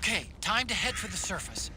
Okay, time to head for the surface.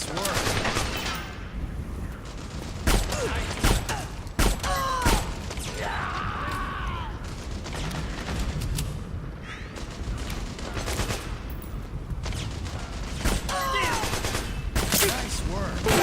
Nice work. Nice work.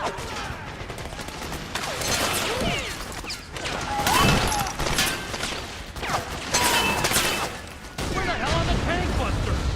Where the hell are the tank busters?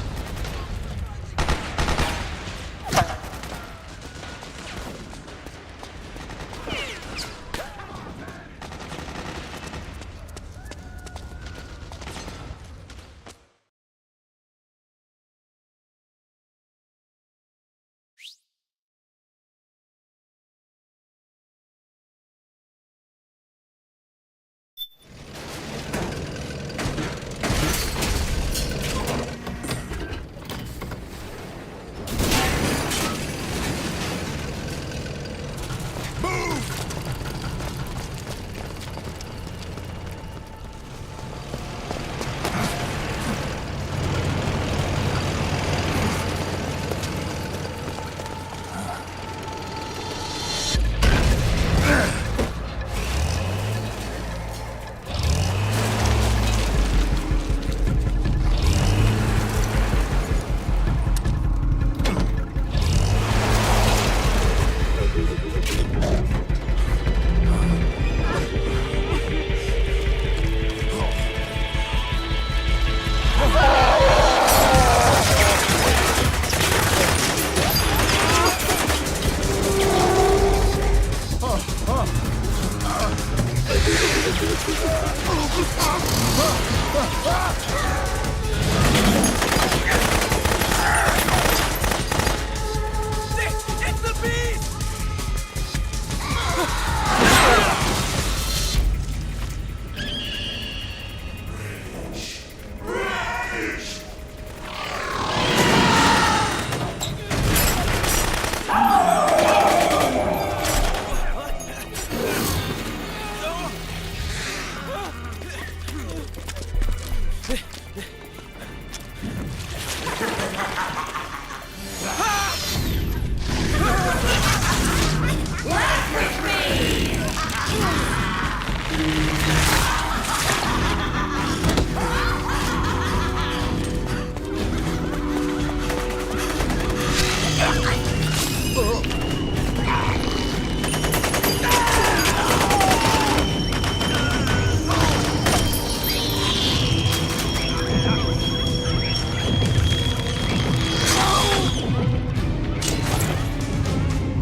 It's the beast!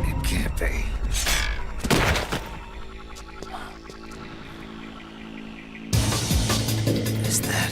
It can't be. Is that...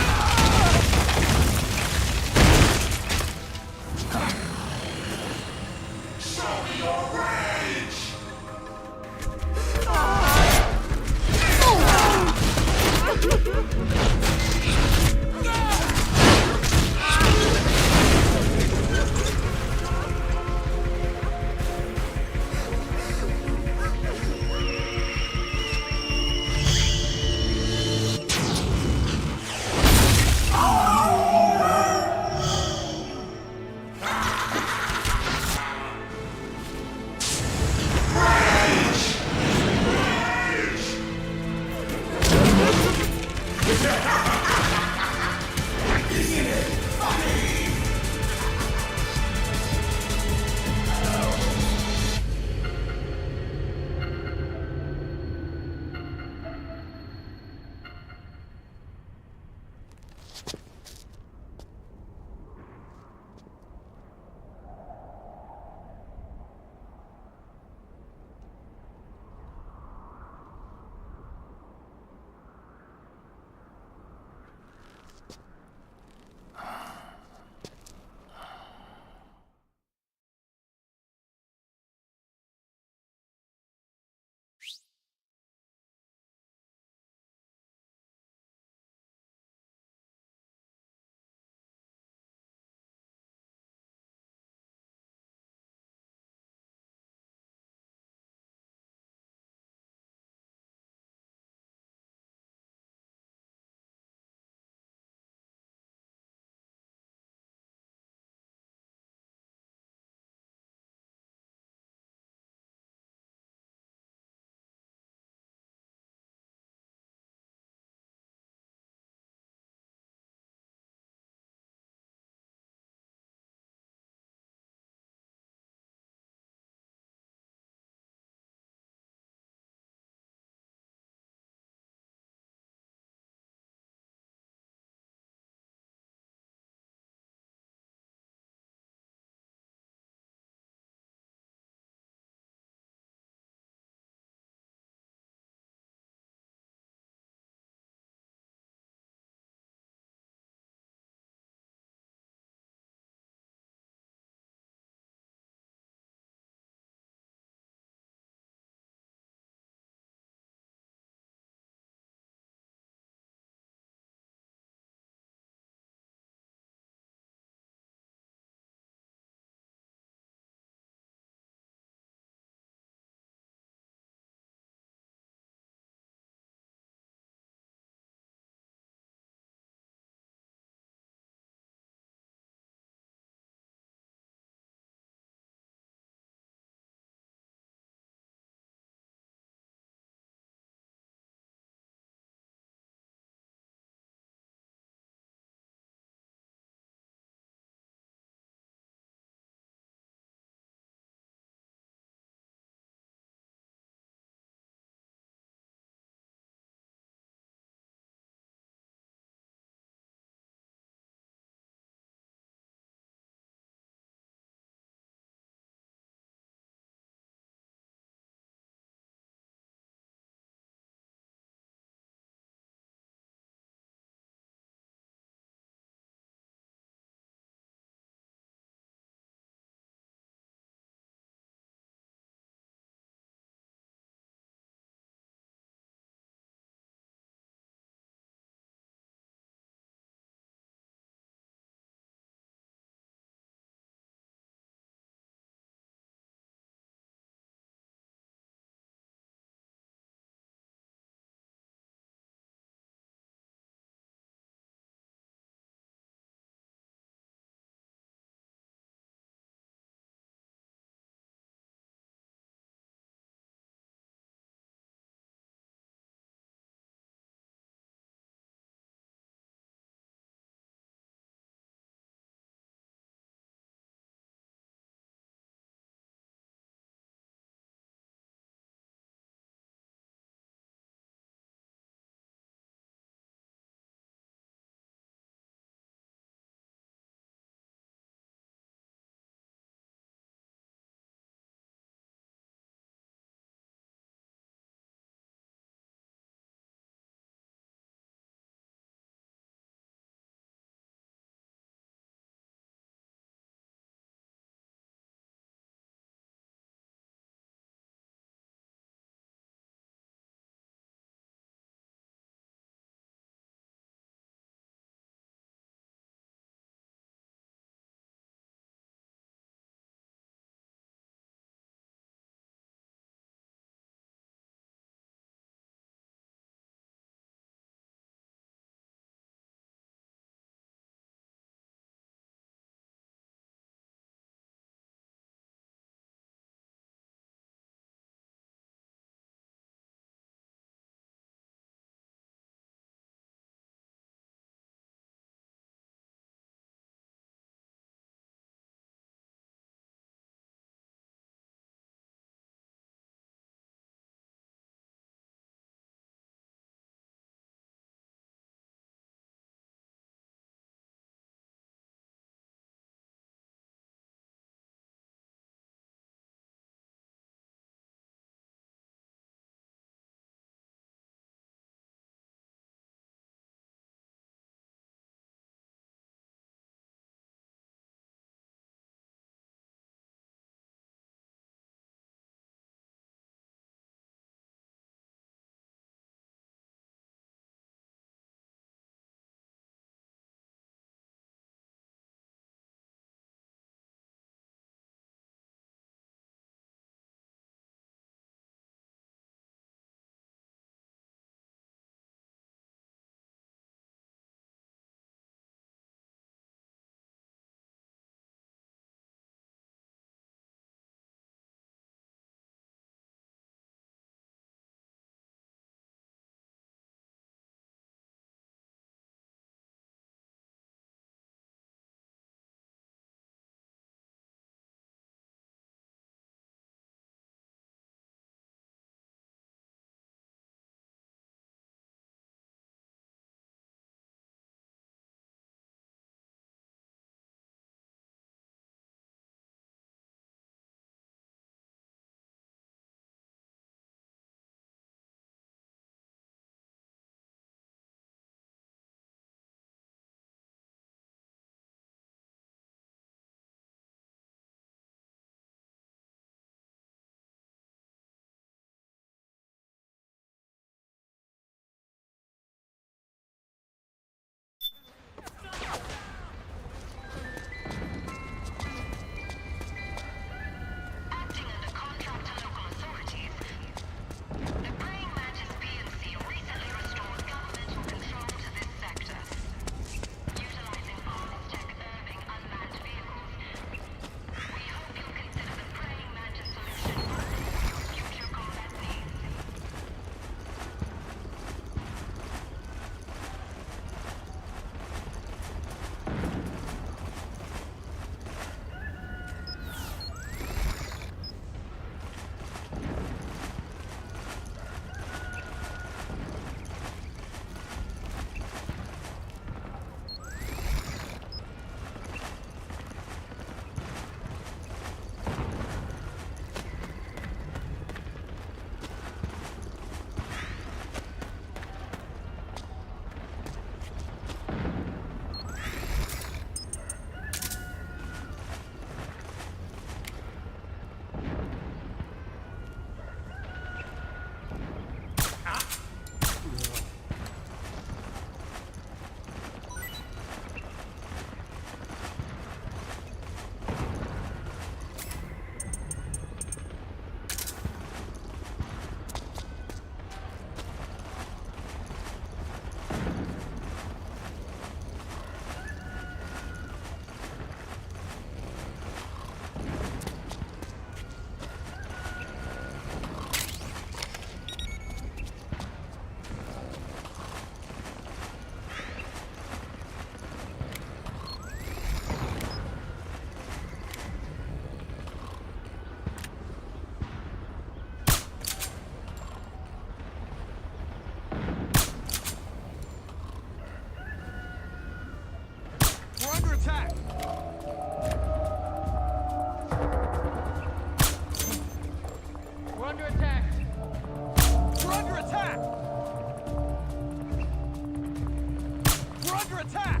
We're under attack!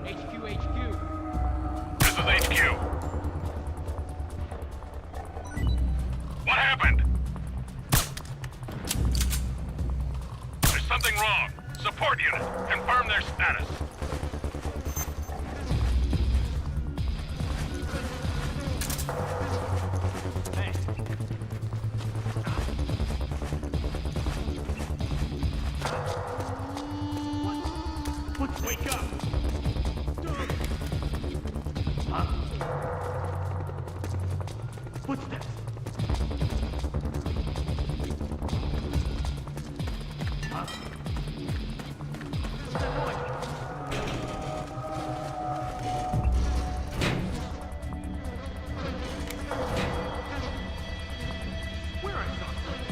HQ. This is HQ. What happened? There's something wrong. Support unit, confirm their status. Hey. What? Wake up! Huh? Footsteps. Huh? What's that noise? Where I saw something.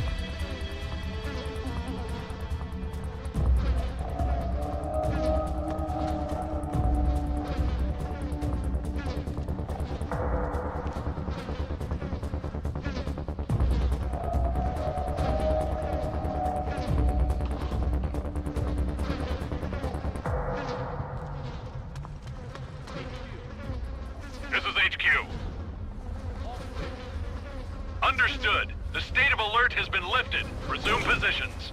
This is HQ. Understood. The state of alert has been lifted. Resume positions.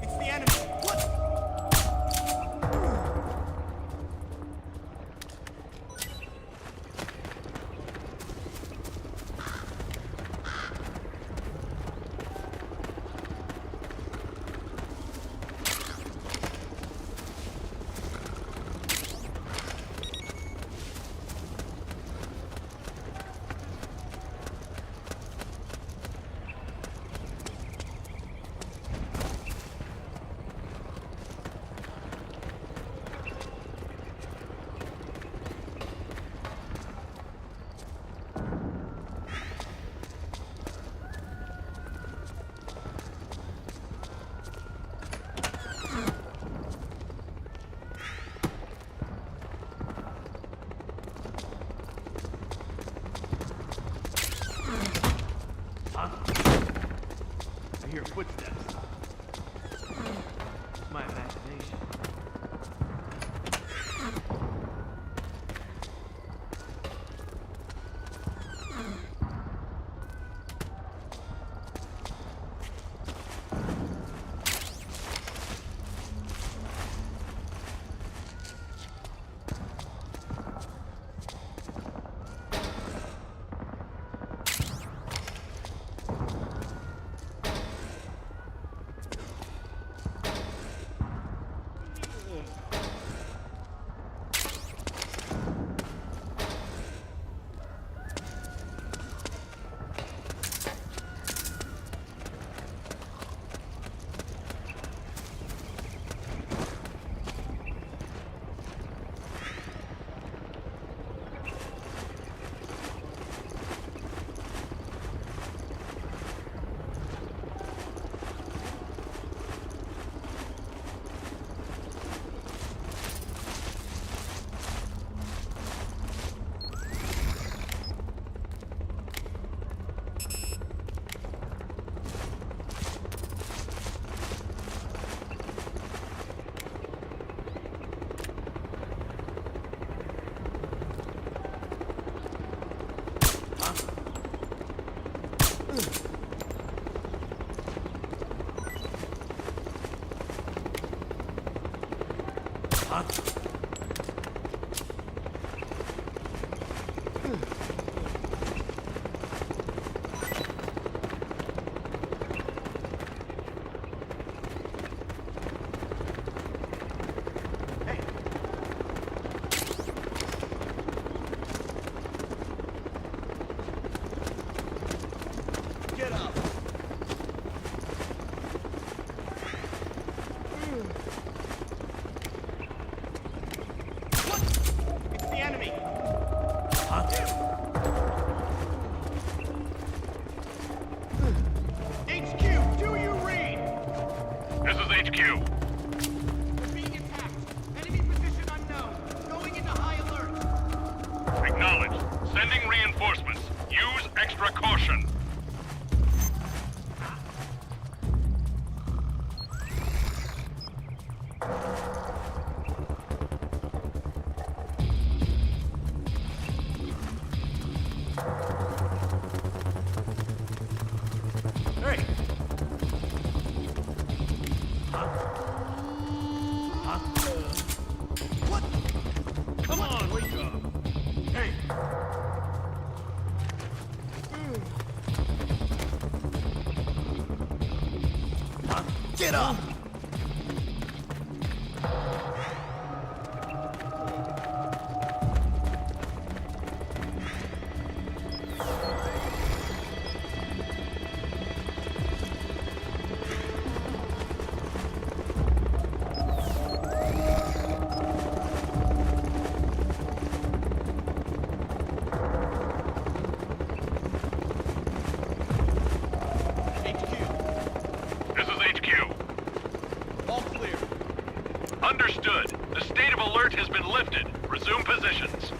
It's the enemy! What? Huh? I hear footsteps. It's my imagination. Huh? Hey. Get up. What? It's the enemy. Huh? HQ, do you read? This is HQ. We're being attacked. Enemy position unknown. Going into high alert. Acknowledged. Sending reinforcements. Use extra caution. Hey. Huh? Huh? What? Come on, wake up. Hey. Huh? Get up. This is HQ. All clear. Understood. The state of alert has been lifted. Resume positions.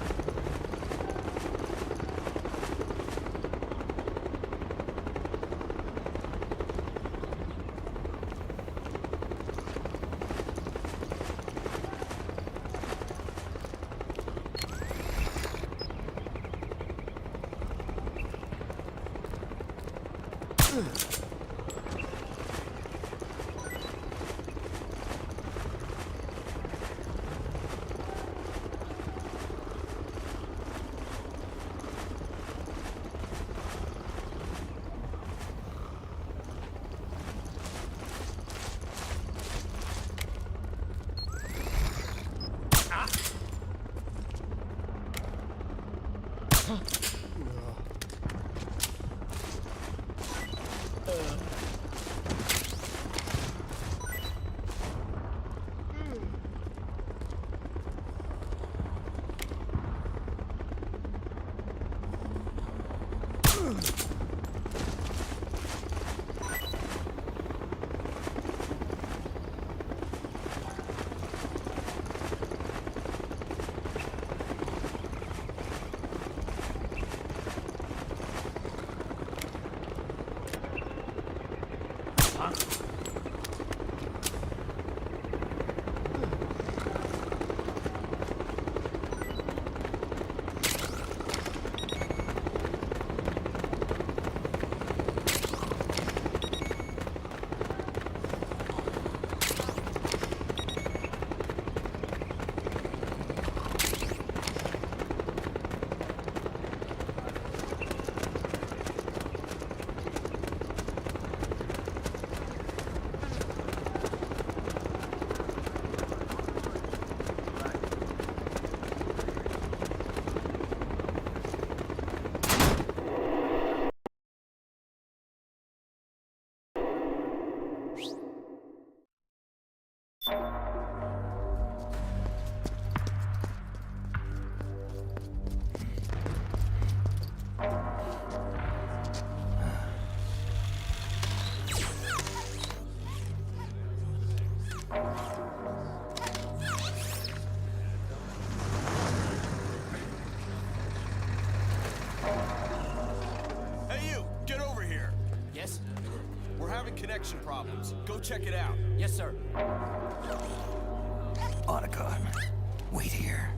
connection problems. Go check it out. Yes, sir. Otacon, wait here.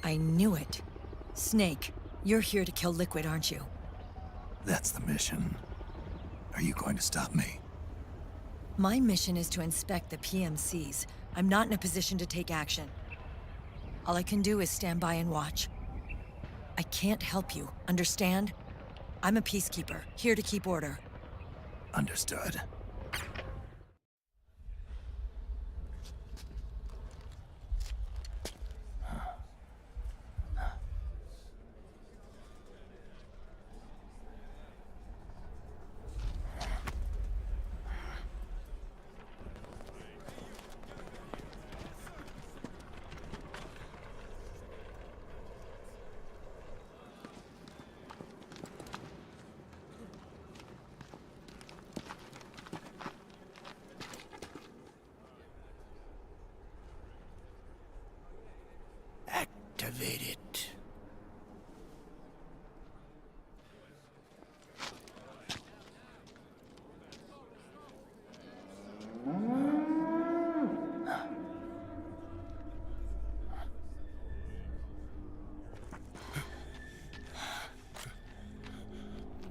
I knew it. Snake, you're here to kill Liquid, aren't you? That's the mission. Are you going to stop me? My mission is to inspect the PMCs. I'm not in a position to take action. All I can do is stand by and watch. I can't help you, understand? I'm a peacekeeper, here to keep order. Understood. Activate it.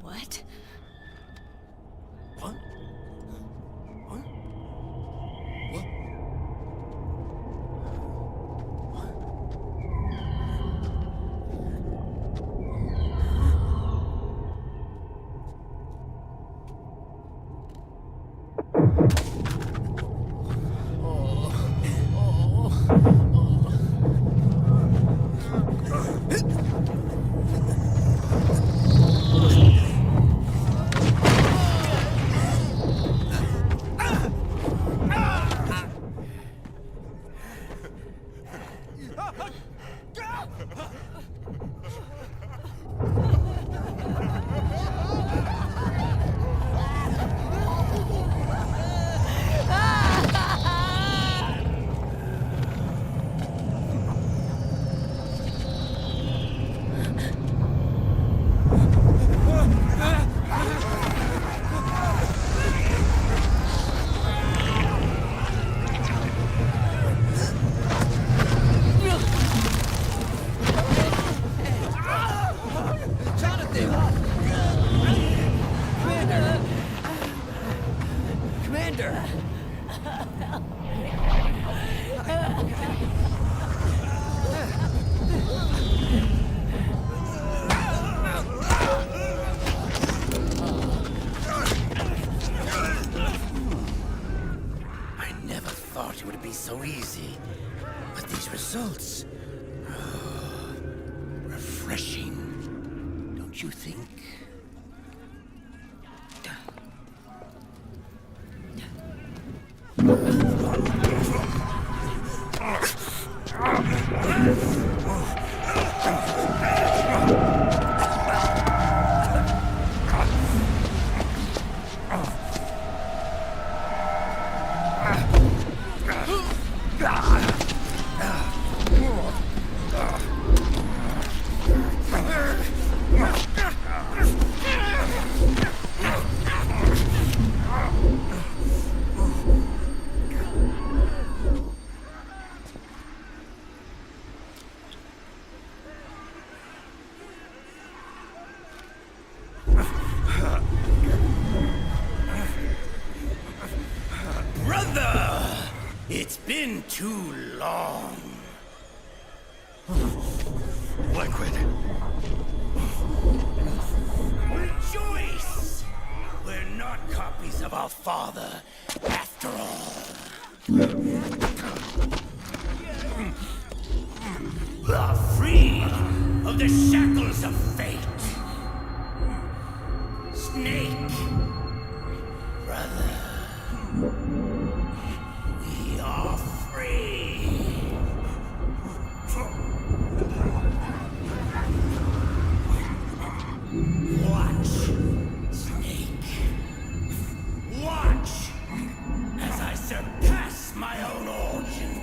What? What? What? What? I never thought it would be so easy. But these results... refreshing. Don't you think? Brother! It's been too long. Liquid. Rejoice! We're not copies of our father, after all. We're free of the shackles of fate. Snake, brother. We are free. Watch, Snake. Watch as I surpass my own origin.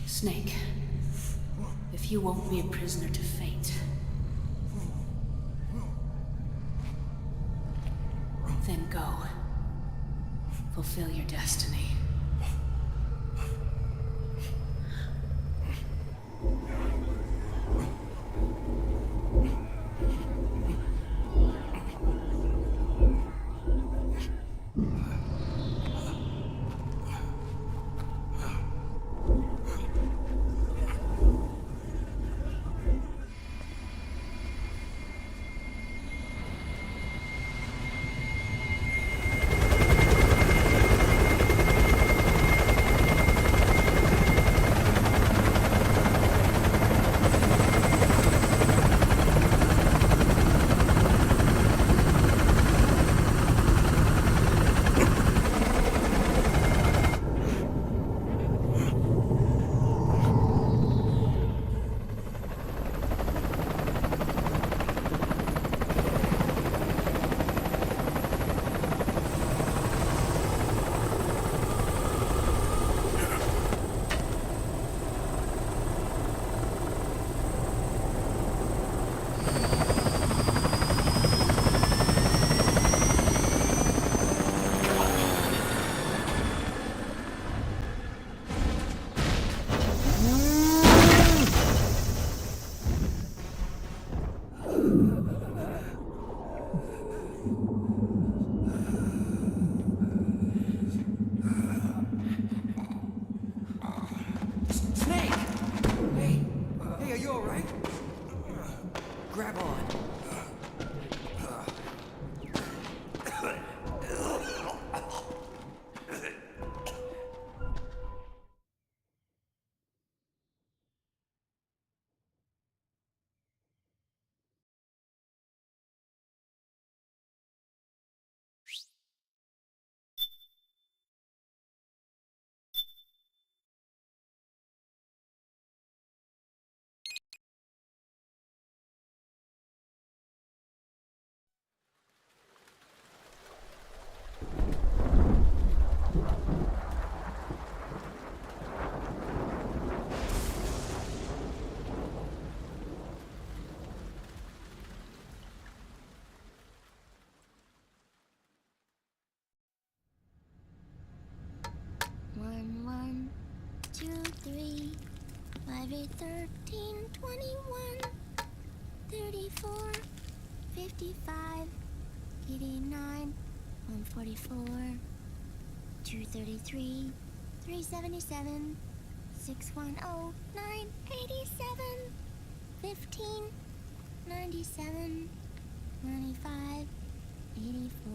Snake, if you won't be a prisoner to fate, then go. Fulfill your destiny. Snake! Hey, are you alright? Grab on. One, one, 2, 3, 5, 8, 13, 21, 34, 55, 89, 144, 233, 377, 610, 987, 15, 97, 95, 84.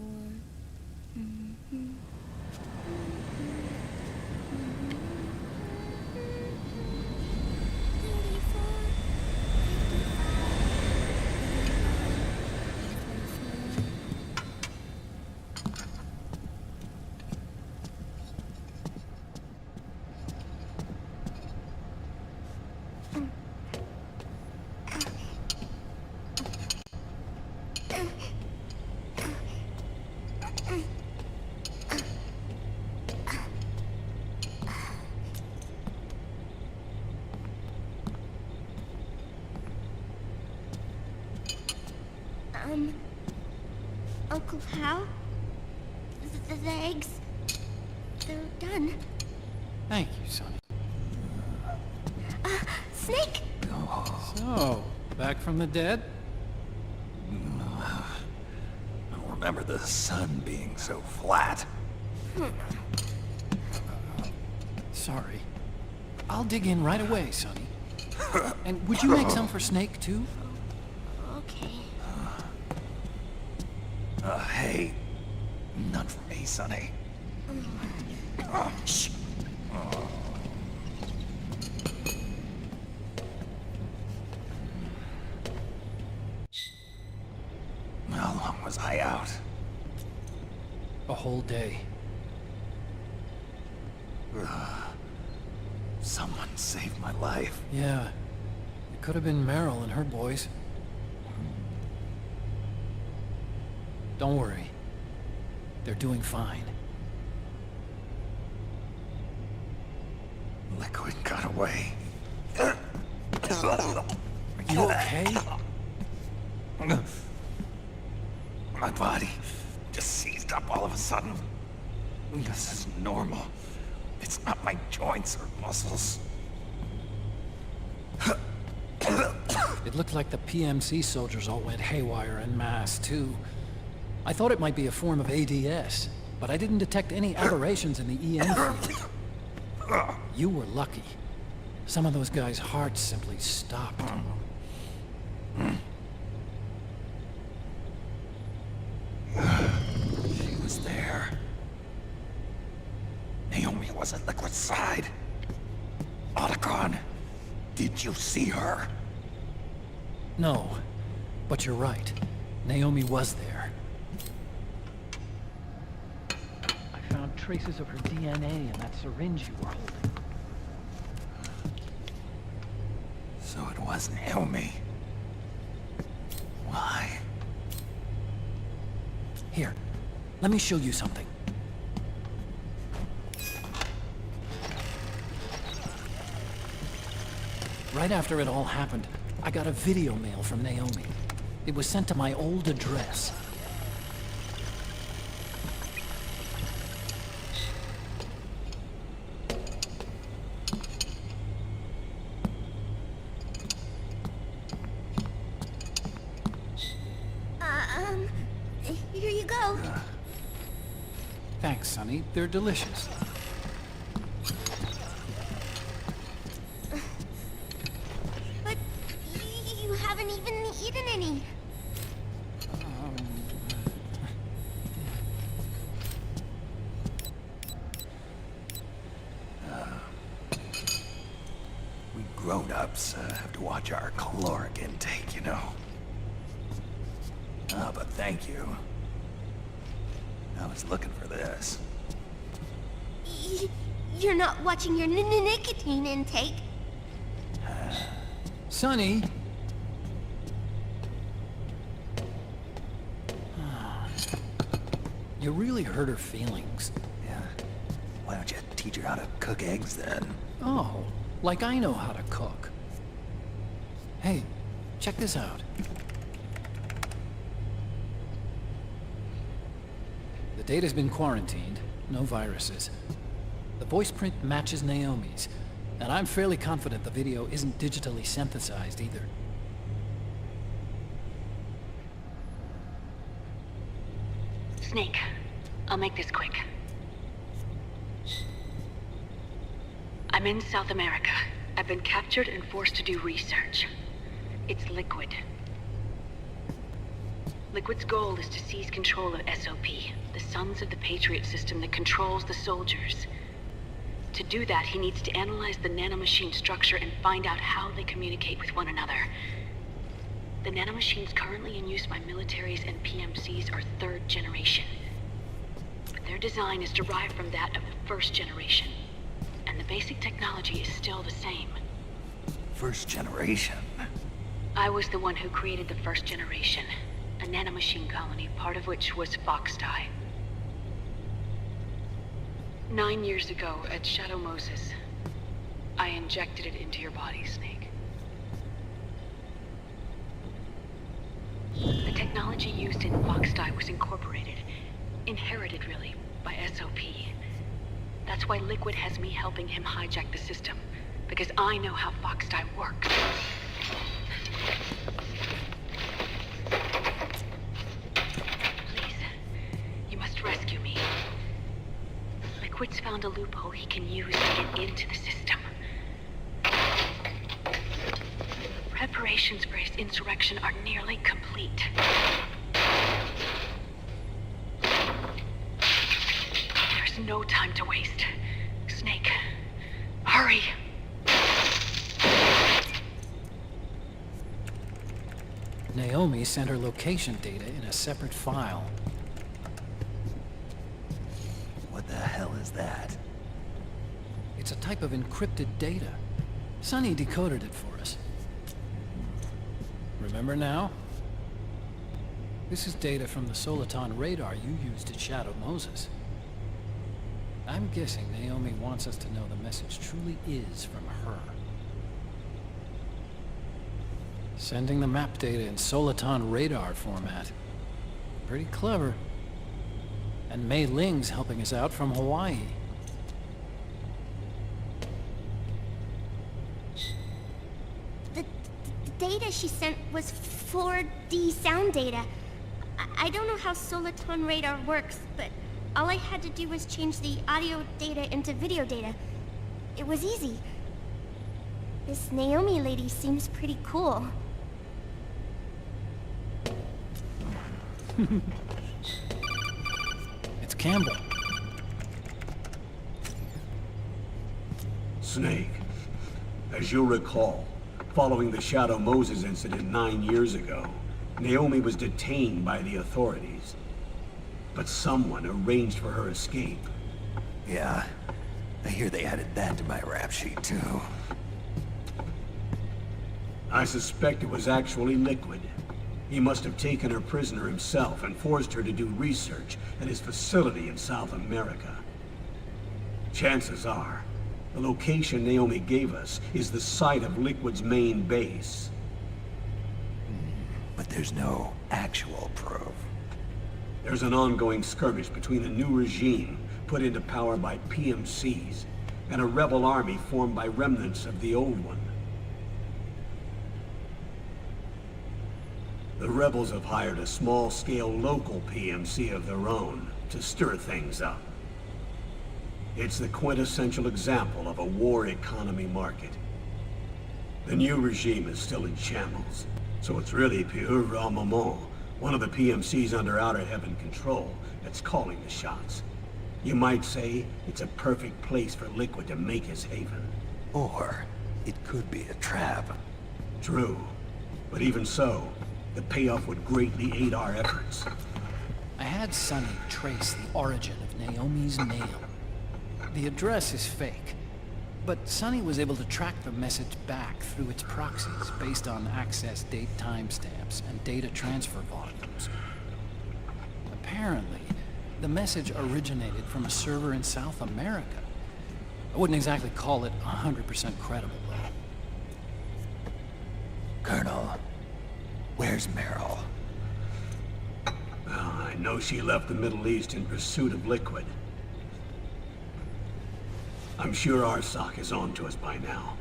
Uncle Hal? The eggs? They're done. Thank you, Sonny. Snake! So, back from the dead? I don't remember the sun being so flat. Sorry. I'll dig in right away, Sonny. And would you make some for Snake, too? Okay. Hey, none for me, Sonny. Shh. How long was I out? A whole day. Someone saved my life. Yeah. It could have been Meryl and her boys. Don't worry. They're doing fine. Liquid got away. Are you okay? My body just seized up all of a sudden. This is normal. It's not my joints or muscles. It looked like the PMC soldiers all went haywire en masse, too. I thought it might be a form of ADS, but I didn't detect any aberrations in the EM field. You were lucky. Some of those guys' hearts simply stopped. She was there. Naomi was at Liquid's side. Otacon, did you see her? No, but you're right. Naomi was there. I found traces of her DNA in that syringe you were holding. So it was Naomi. Why? Here, let me show you something. Right after it all happened, I got a video mail from Naomi. It was sent to my old address. Here you go. Thanks, Sonny. They're delicious. But you haven't even eaten any. We grown-ups have to watch our caloric intake, you know. But thank you. I was looking for this. You're not watching your nicotine intake. Sonny! You really hurt her feelings. Yeah. Why don't you teach her how to cook eggs then? Oh, like I know how to cook. Hey, check this out. The data's been quarantined, no viruses. The voice print matches Naomi's, and I'm fairly confident the video isn't digitally synthesized either. Snake, I'll make this quick. I'm in South America. I've been captured and forced to do research. It's Liquid. Liquid's goal is to seize control of SOP, the Sons of the Patriot system that controls the soldiers. To do that, he needs to analyze the nanomachine structure and find out how they communicate with one another. The nanomachines currently in use by militaries and PMCs are third generation. But their design is derived from that of the first generation. And the basic technology is still the same. First generation. I was the one who created the first generation. A nanomachine colony, part of which was Foxdie. 9 years ago, at Shadow Moses, I injected it into your body, Snake. The technology used in Foxdie was incorporated, inherited really, by SOP. That's why Liquid has me helping him hijack the system, because I know how Foxdie works. Rescue me. Liquid's found a loophole he can use to get into the system. Preparations for his insurrection are nearly complete. There's no time to waste. Snake, hurry! Naomi sent her location data in a separate file. What the hell is that? It's a type of encrypted data. Sonny decoded it for us. Remember now? This is data from the Soliton radar you used to shadow Moses. I'm guessing Naomi wants us to know the message truly is from her. Sending the map data in Soliton radar format. Pretty clever. And Mei Ling's helping us out from Hawaii. The data she sent was 4D sound data. I don't know how Soliton radar works, but all I had to do was change the audio data into video data. It was easy. This Naomi lady seems pretty cool. It's Campbell. Snake, as you'll recall, following the Shadow Moses incident 9 years ago, Naomi was detained by the authorities. But someone arranged for her escape. Yeah, I hear they added that to my rap sheet, too. I suspect it was actually Liquid. He must have taken her prisoner himself and forced her to do research at his facility in South America. Chances are, the location Naomi gave us is the site of Liquid's main base. But there's no actual proof. There's an ongoing skirmish between a new regime put into power by PMCs and a rebel army formed by remnants of the old one. The rebels have hired a small-scale local PMC of their own to stir things up. It's the quintessential example of a war economy market. The new regime is still in shambles, so it's really Pure Moment, one of the PMCs under Outer Heaven control, that's calling the shots. You might say it's a perfect place for Liquid to make his haven. Or it could be a trap. True, but even so, the payoff would greatly aid our efforts. I had Sonny trace the origin of Naomi's mail. The address is fake, but Sonny was able to track the message back through its proxies based on access date timestamps and data transfer volumes. Apparently, the message originated from a server in South America. I wouldn't exactly call it 100% credible, though. Colonel, where's Meryl? Well, I know she left the Middle East in pursuit of Liquid. I'm sure Arsak is on to us by now.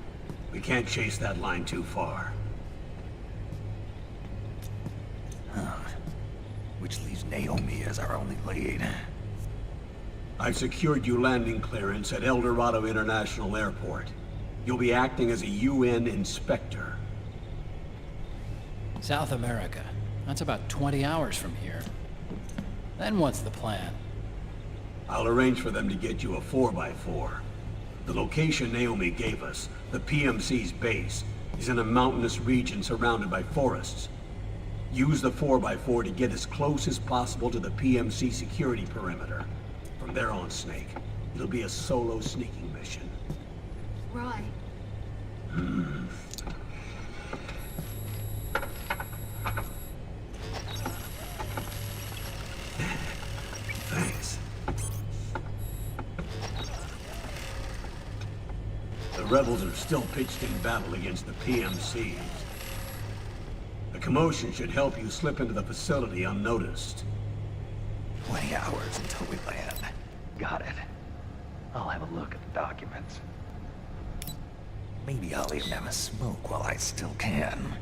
We can't chase that line too far. Which leaves Naomi as our only lead. I've secured you landing clearance at El Dorado International Airport. You'll be acting as a UN inspector. South America. That's about 20 hours from here. Then what's the plan? I'll arrange for them to get you a 4x4. The location Naomi gave us, the PMC's base, is in a mountainous region surrounded by forests. Use the 4x4 to get as close as possible to the PMC security perimeter. From there on, Snake, it'll be a solo sneaking mission. Right. Thanks. The rebels are still pitched in battle against the PMCs. The commotion should help you slip into the facility unnoticed. 20 hours until we land. Got it. I'll have a look at the documents. Maybe I'll even have a smoke while I still can.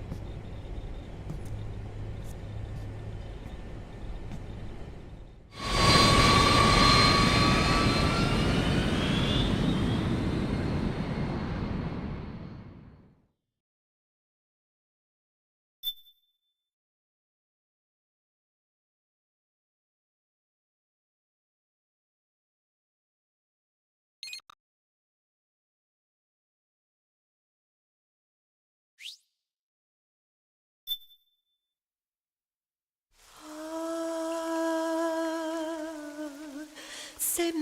C'est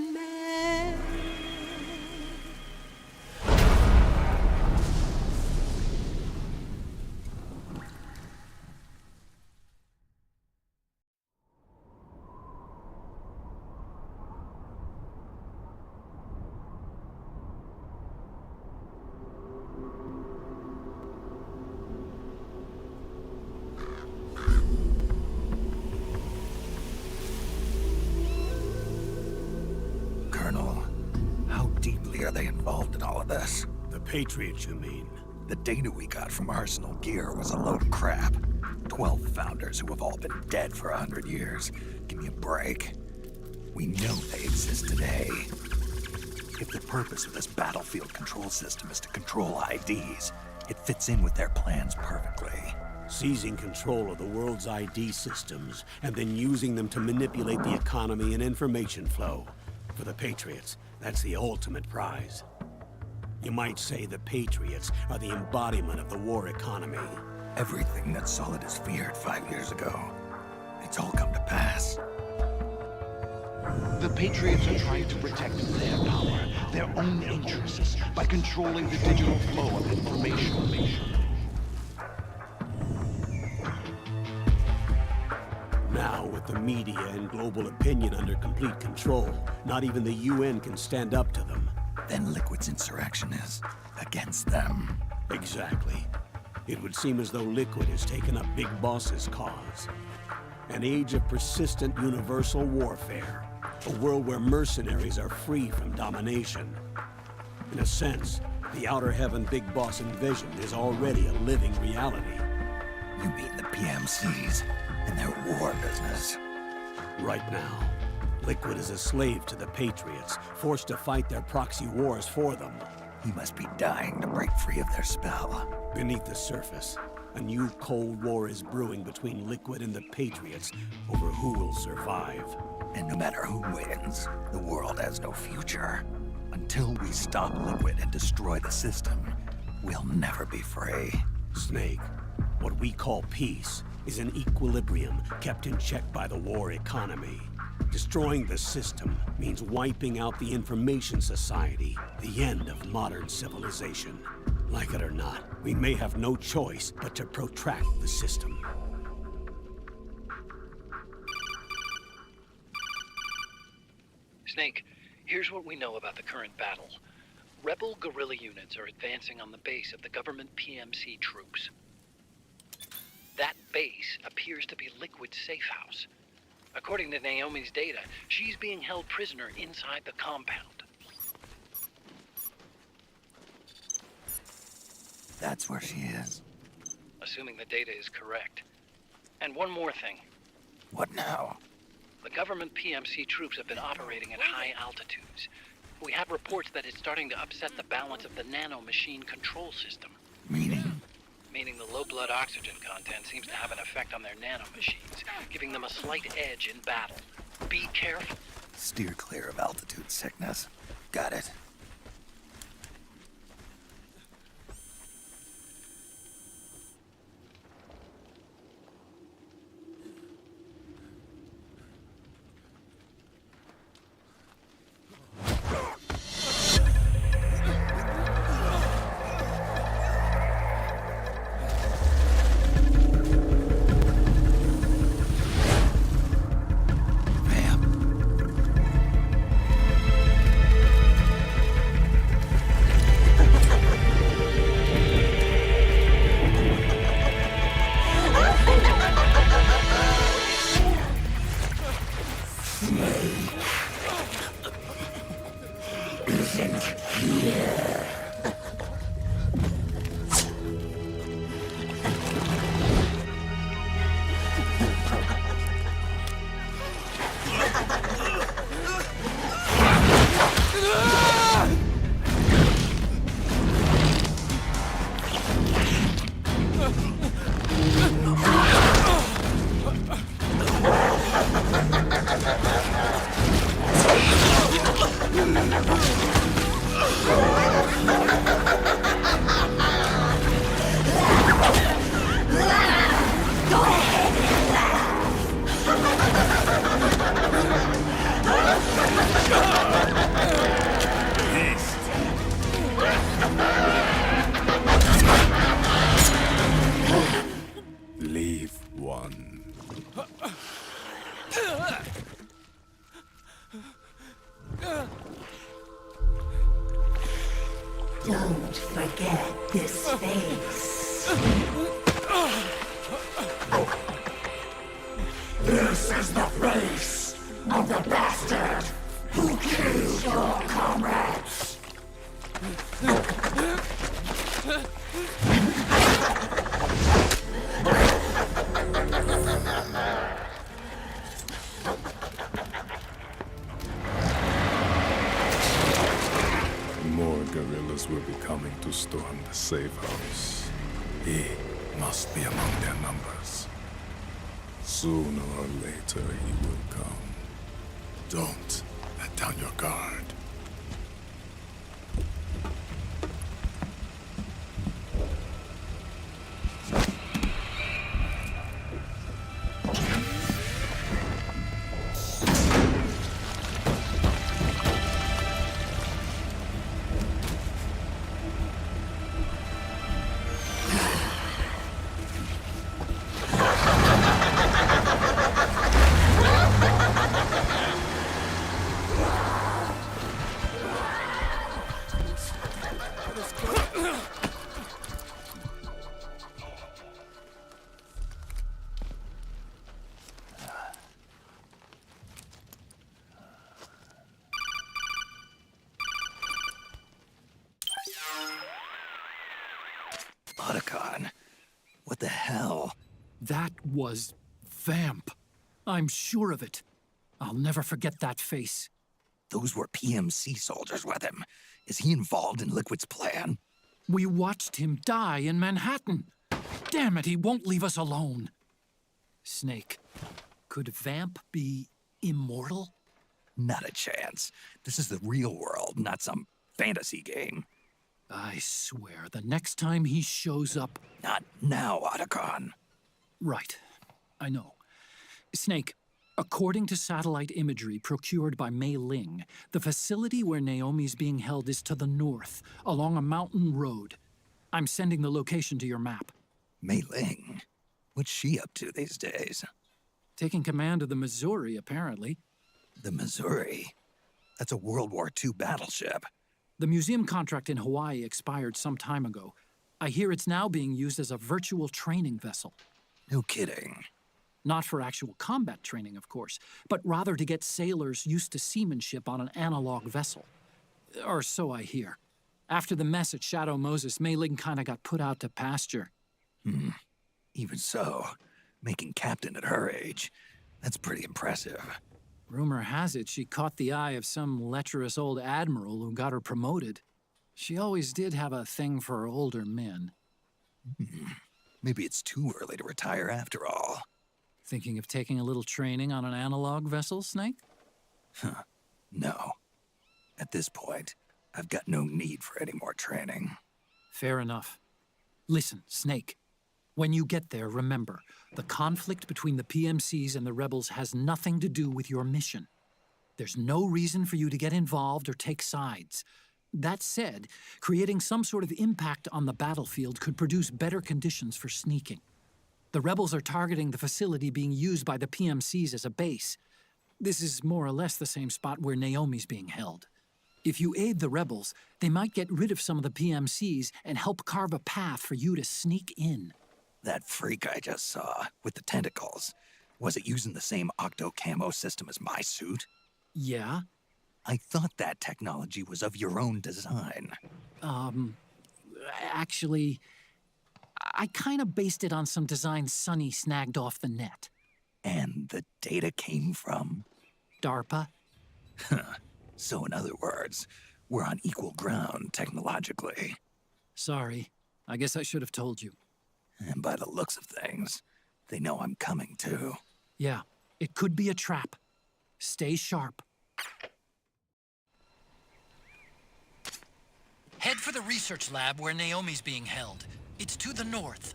deeply are they involved in all of this? The Patriots, you mean? The data we got from Arsenal Gear was a load of crap. 12 founders who have all been dead for 100 years. Give me a break. We know they exist today. If the purpose of this battlefield control system is to control IDs, it fits in with their plans perfectly. Seizing control of the world's ID systems and then using them to manipulate the economy and information flow. For the Patriots, that's the ultimate prize. You might say the Patriots are the embodiment of the war economy. Everything that Solidus feared 5 years ago, it's all come to pass. The Patriots are trying to protect their power, their own interests, by controlling the digital flow of information. Now, with the media and global opinion under complete control, not even the UN can stand up to them. Then Liquid's insurrection is against them. Exactly. It would seem as though Liquid has taken up Big Boss's cause. An age of persistent universal warfare. A world where mercenaries are free from domination. In a sense, the Outer Heaven Big Boss envisioned is already a living reality. You mean the PMCs and their war business? Right now, Liquid is a slave to the Patriots, forced to fight their proxy wars for them. He must be dying to break free of their spell. Beneath the surface, a new Cold War is brewing between Liquid and the Patriots over who will survive. And no matter who wins, the world has no future. Until we stop Liquid and destroy the system, we'll never be free. Snake, what we call peace is an equilibrium kept in check by the war economy. Destroying the system means wiping out the information society, the end of modern civilization. Like it or not, we may have no choice but to protract the system. Snake, here's what we know about the current battle. Rebel guerrilla units are advancing on the base of the government PMC troops. That base appears to be Liquid's safe house. According to Naomi's data, she's being held prisoner inside the compound. That's where she is. Assuming the data is correct. And one more thing. What now? The government PMC troops have been operating at high altitudes. We have reports that it's starting to upset the balance of the nano-machine control system. Meaning? Meaning the low blood oxygen content seems to have an effect on their nano-machines, giving them a slight edge in battle. Be careful. Steer clear of altitude sickness. Got it. Leave one. Don't forget this face. This is the face of the bastard who killed your comrades. guerrillas will be coming to storm the safe house. He must be among their numbers. Sooner or later, he will come. Don't let down your guard. Otacon, what the hell? That was Vamp. I'm sure of it. I'll never forget that face. Those were PMC soldiers with him. Is he involved in Liquid's plan? We watched him die in Manhattan. Damn it, he won't leave us alone. Snake, could Vamp be immortal? Not a chance. This is the real world, not some fantasy game. I swear, the next time he shows up... Not now, Otacon. Right. I know. Snake, according to satellite imagery procured by Mei Ling, the facility where Naomi's being held is to the north, along a mountain road. I'm sending the location to your map. Mei Ling? What's she up to these days? Taking command of the Missouri, apparently. The Missouri? That's a World War II battleship. The museum contract in Hawaii expired some time ago. I hear it's now being used as a virtual training vessel. No kidding. Not for actual combat training, of course, but rather to get sailors used to seamanship on an analog vessel. Or so I hear. After the mess at Shadow Moses, Mei Ling kinda got put out to pasture. Even so, making captain at her age, that's pretty impressive. Rumor has it she caught the eye of some lecherous old admiral who got her promoted. She always did have a thing for older men. Maybe it's too early to retire after all. Thinking of taking a little training on an analog vessel, Snake? No. At this point, I've got no need for any more training. Fair enough. Listen, Snake. When you get there, remember, the conflict between the PMCs and the rebels has nothing to do with your mission. There's no reason for you to get involved or take sides. That said, creating some sort of impact on the battlefield could produce better conditions for sneaking. The rebels are targeting the facility being used by the PMCs as a base. This is more or less the same spot where Naomi's being held. If you aid the rebels, they might get rid of some of the PMCs and help carve a path for you to sneak in. That freak I just saw, with the tentacles, was it using the same octo-camo system as my suit? Yeah? I thought that technology was of your own design. Actually, I kinda based it on some design Sonny snagged off the net. And the data came from? DARPA. So in other words, we're on equal ground technologically. Sorry, I guess I should have told you. And by the looks of things, they know I'm coming too. Yeah, it could be a trap. Stay sharp. Head for the research lab where Naomi's being held. It's to the north.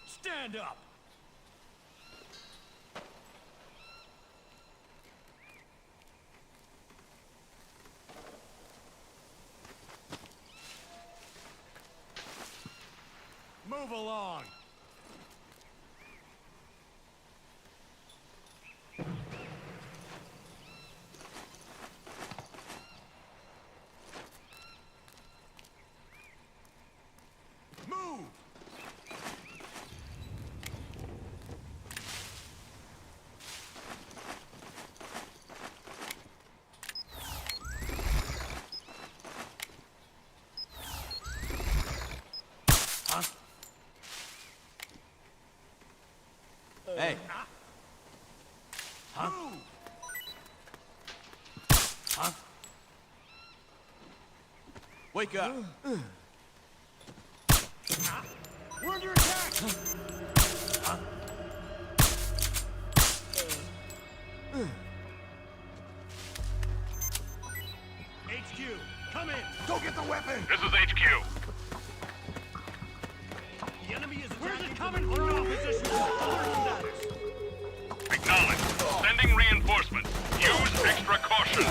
Stand up! Move along! Move! Hey. Wake up. We're under attack! HQ, come in! Go get the weapon! This is HQ. The enemy is attacking. Where's it coming from? No position. Alert status. Acknowledged. Sending reinforcements. Use extra caution.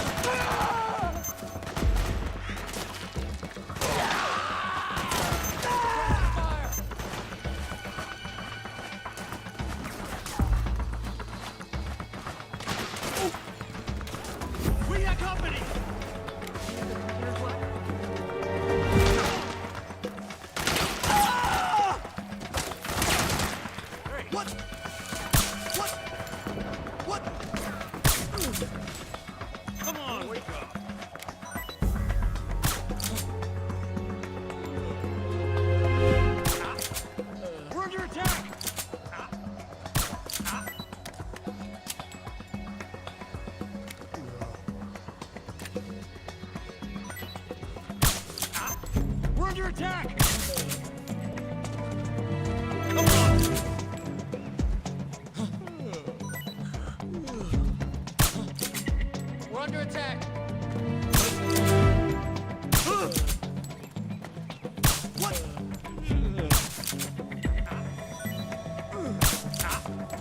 We are company! What? What? What? Come on, wake up. We're under attack! We're under attack! Come on! We're under attack! What?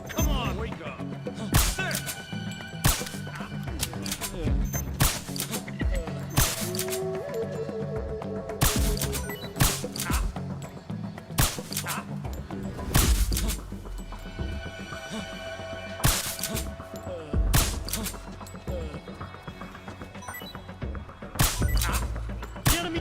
Come on, wake up! There! The enemy!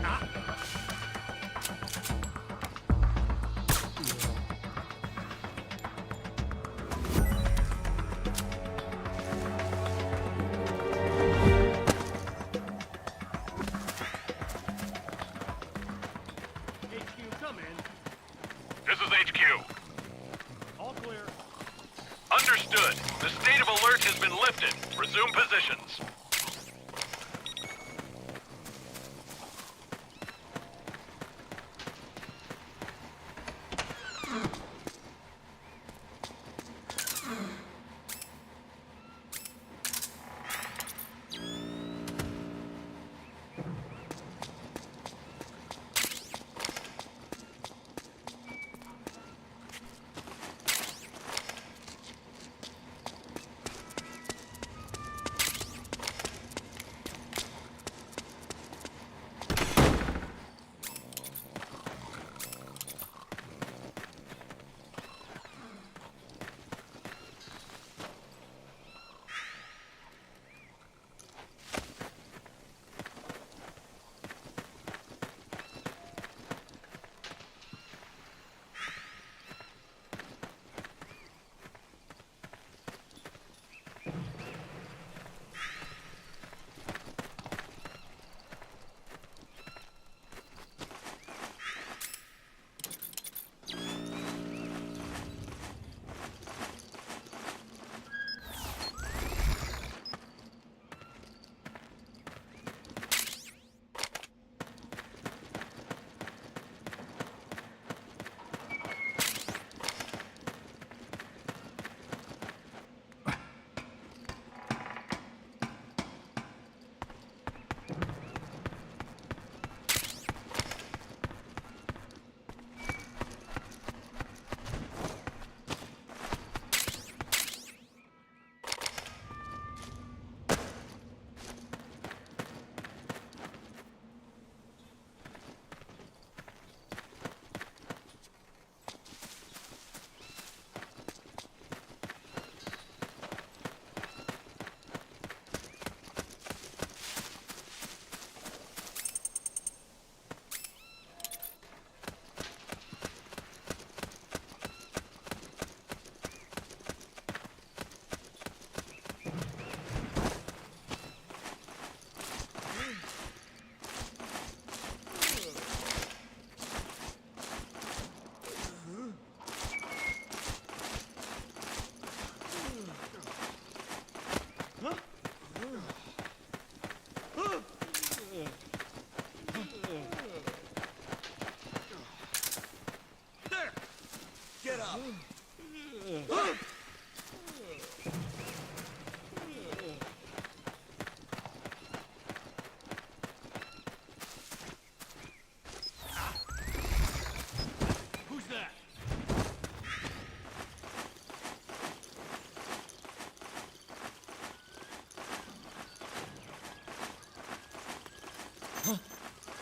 HQ, come in. This is HQ. All clear. Understood. The state of alert has been lifted. Resume positions.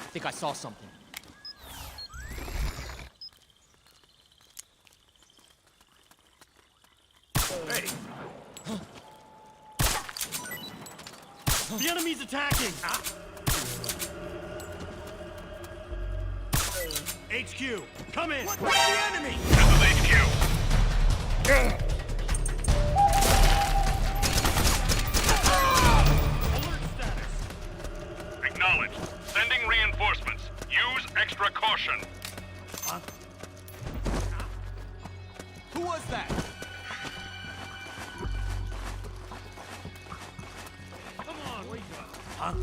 I think I saw something. Hey! The enemy's attacking! HQ, come in! What's the enemy? This is HQ. Alert status! Acknowledged. Sending reinforcements. Use extra caution. Huh? Who was that? Come on, wake up. Huh?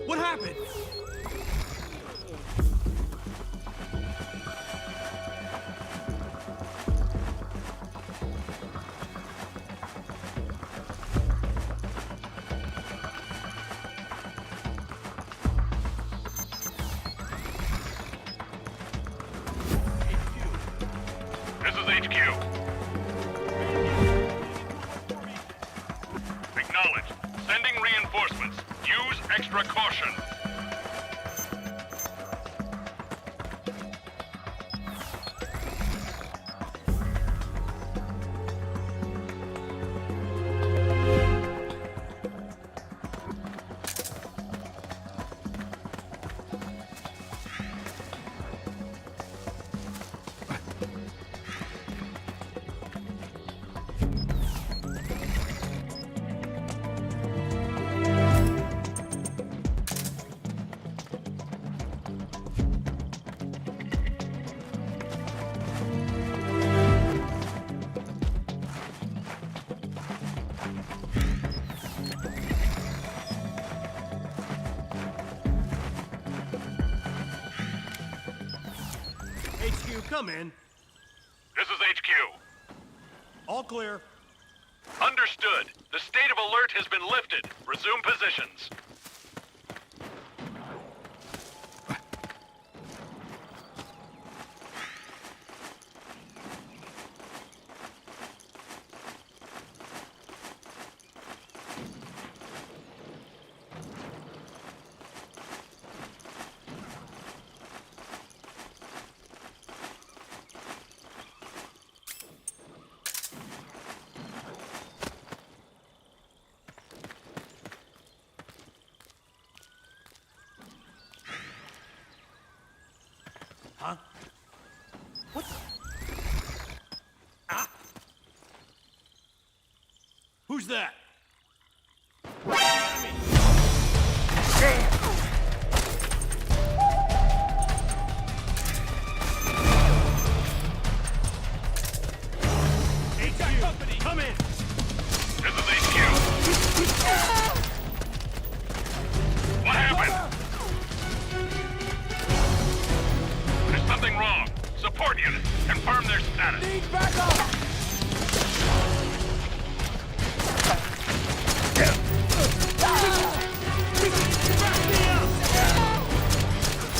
What happened? This is HQ. Acknowledged. Sending reinforcements. Use extra caution. HQ, come in. This is HQ. All clear. Understood. The state of alert has been lifted. Resume positions. Huh? What the? Ah! Who's that? HQ, come in! This is HQ. What happened? There's something wrong. Support unit. Confirm their status. Need backup!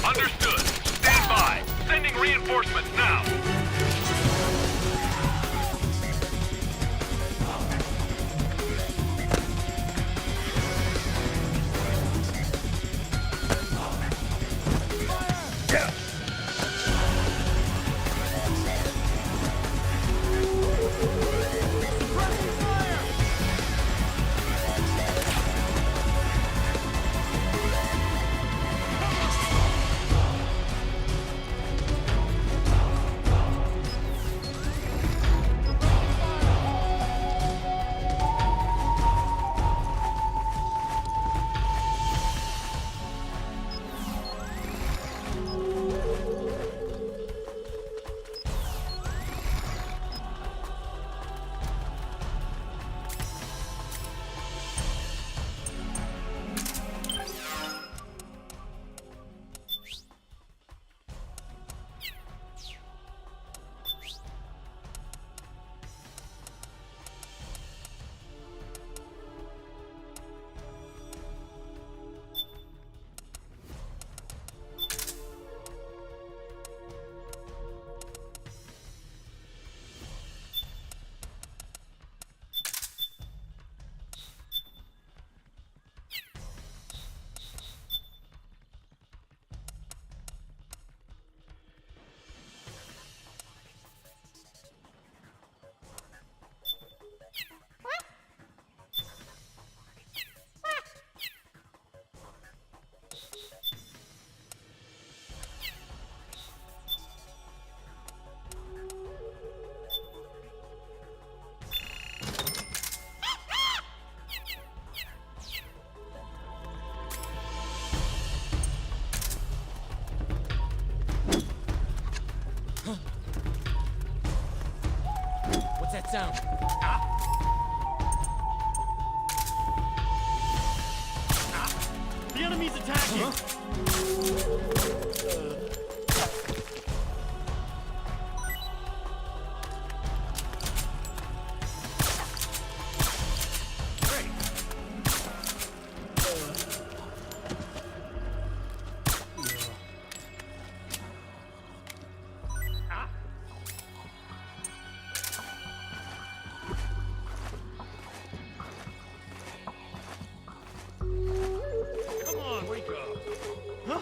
Understood. Stand by. Sending reinforcements now. sound. The enemy's attacking! Come on, wake up! Huh?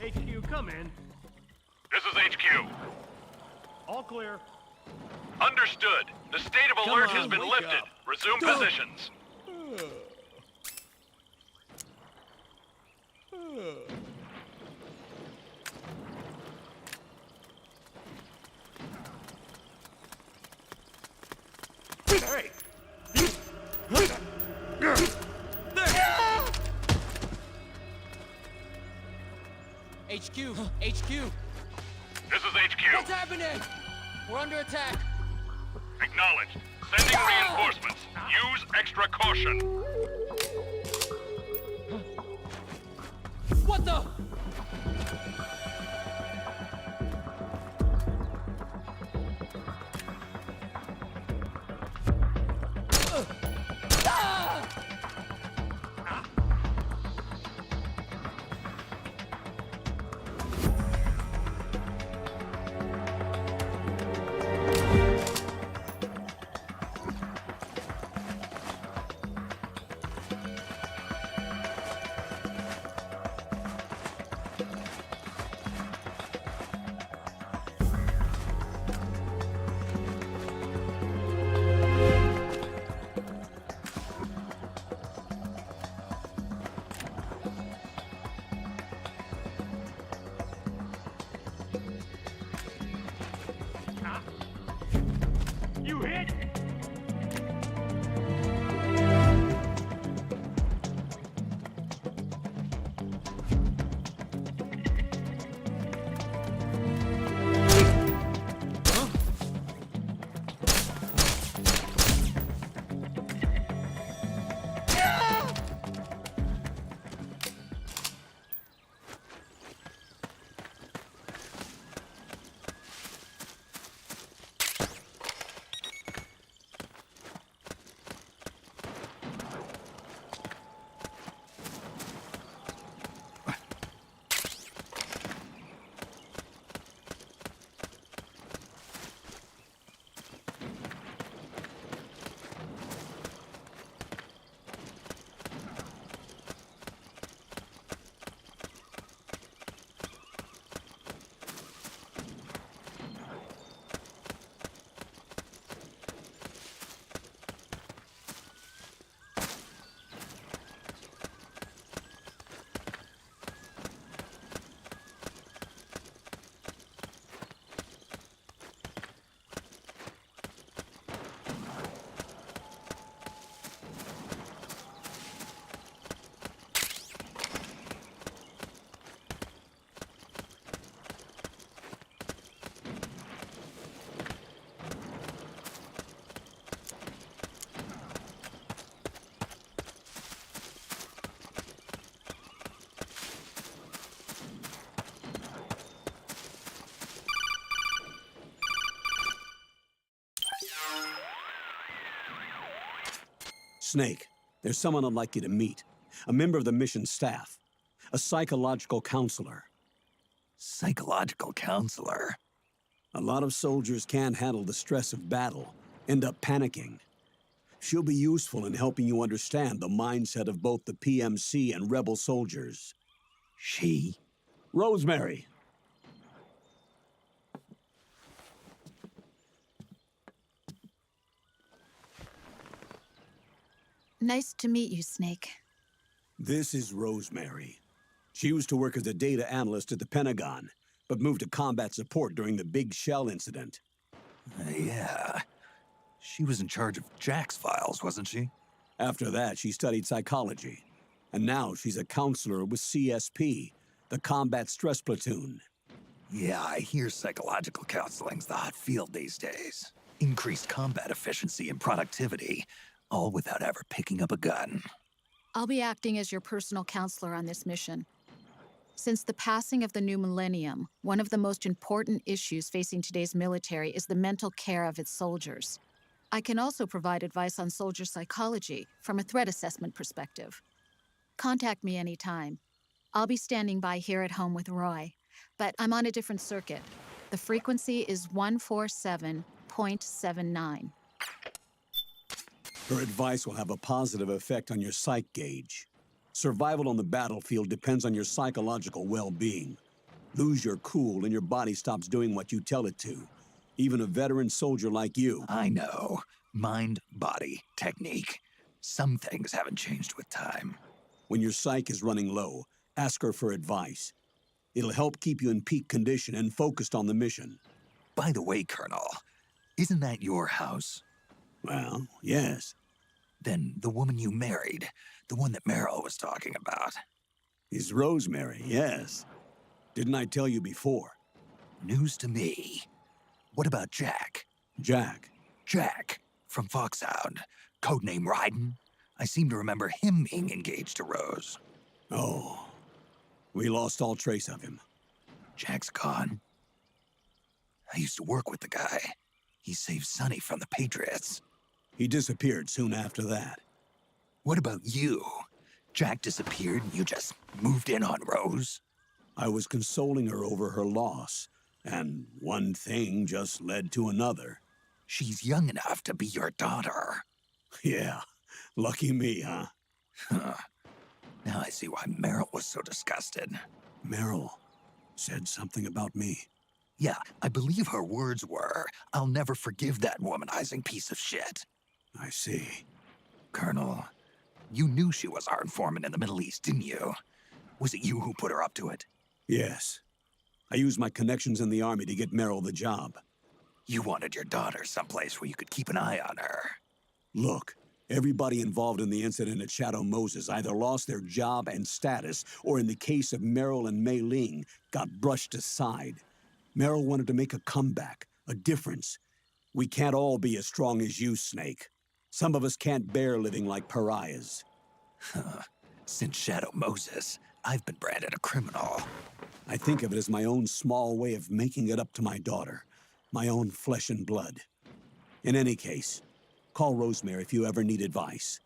HQ, come in. This is HQ. All clear. Understood. The state of Come alert on, has been wake lifted. up. Resume Go. positions. Hey! HQ! HQ! This is HQ. What's happening? We're under attack. Acknowledged. Sending reinforcements. Use extra caution. What the? You hit? Snake, there's someone I'd like you to meet. A member of the mission staff. a psychological counselor. Psychological counselor? A lot of soldiers can't handle the stress of battle, end up panicking. She'll be useful in helping you understand the mindset of both the PMC and rebel soldiers. She? Rosemary. Nice to meet you, Snake. This is Rosemary. She used to work as a data analyst at the Pentagon, but moved to combat support during the Big Shell incident. Yeah. She was in charge of Jack's files, wasn't she? After that, she studied psychology. And now she's a counselor with CSP, the Combat Stress Platoon. Yeah, I hear psychological counseling's the hot field these days. Increased combat efficiency and productivity, all without ever picking up a gun. I'll be acting as your personal counselor on this mission. Since the passing of the new millennium, one of the most important issues facing today's military is the mental care of its soldiers. I can also provide advice on soldier psychology from a threat assessment perspective. Contact me anytime. I'll be standing by here at home with Roy, but I'm on a different circuit. The frequency is 147.79. Her advice will have a positive effect on your psych gauge. Survival on the battlefield depends on your psychological well-being. Lose your cool and your body stops doing what you tell it to. Even a veteran soldier like you. I know. Mind, body, technique. Some things haven't changed with time. When your psyche is running low, ask her for advice. It'll help keep you in peak condition and focused on the mission. By the way, Colonel, isn't that your house? Well, yes. Then the woman you married, the one that Meryl was talking about. Is Rosemary, yes. Didn't I tell you before? News to me. What about Jack? Jack? Jack, from Foxhound. Codename Ryden. I seem to remember him being engaged to Rose. Oh. We lost all trace of him. Jack's gone. I used to work with the guy. He saved Sonny from the Patriots. He disappeared soon after that. What about you? Jack disappeared and you just moved in on Rose? I was consoling her over her loss, and one thing just led to another. She's young enough to be your daughter. Yeah, lucky me, huh? Now I see why Meryl was so disgusted. Meryl said something about me. Yeah, I believe her words were, "I'll never forgive that womanizing piece of shit." I see. Colonel, you knew she was our informant in the Middle East, didn't you? Was it you who put her up to it? Yes. I used my connections in the Army to get Meryl the job. You wanted your daughter someplace where you could keep an eye on her. Look, everybody involved in the incident at Shadow Moses either lost their job and status, or in the case of Meryl and Mei Ling, got brushed aside. Meryl wanted to make a comeback, a difference. We can't all be as strong as you, Snake. Some of us can't bear living like pariahs. Since Shadow Moses, I've been branded a criminal. I think of it as my own small way of making it up to my daughter. My own flesh and blood. In any case, call Rosemary if you ever need advice.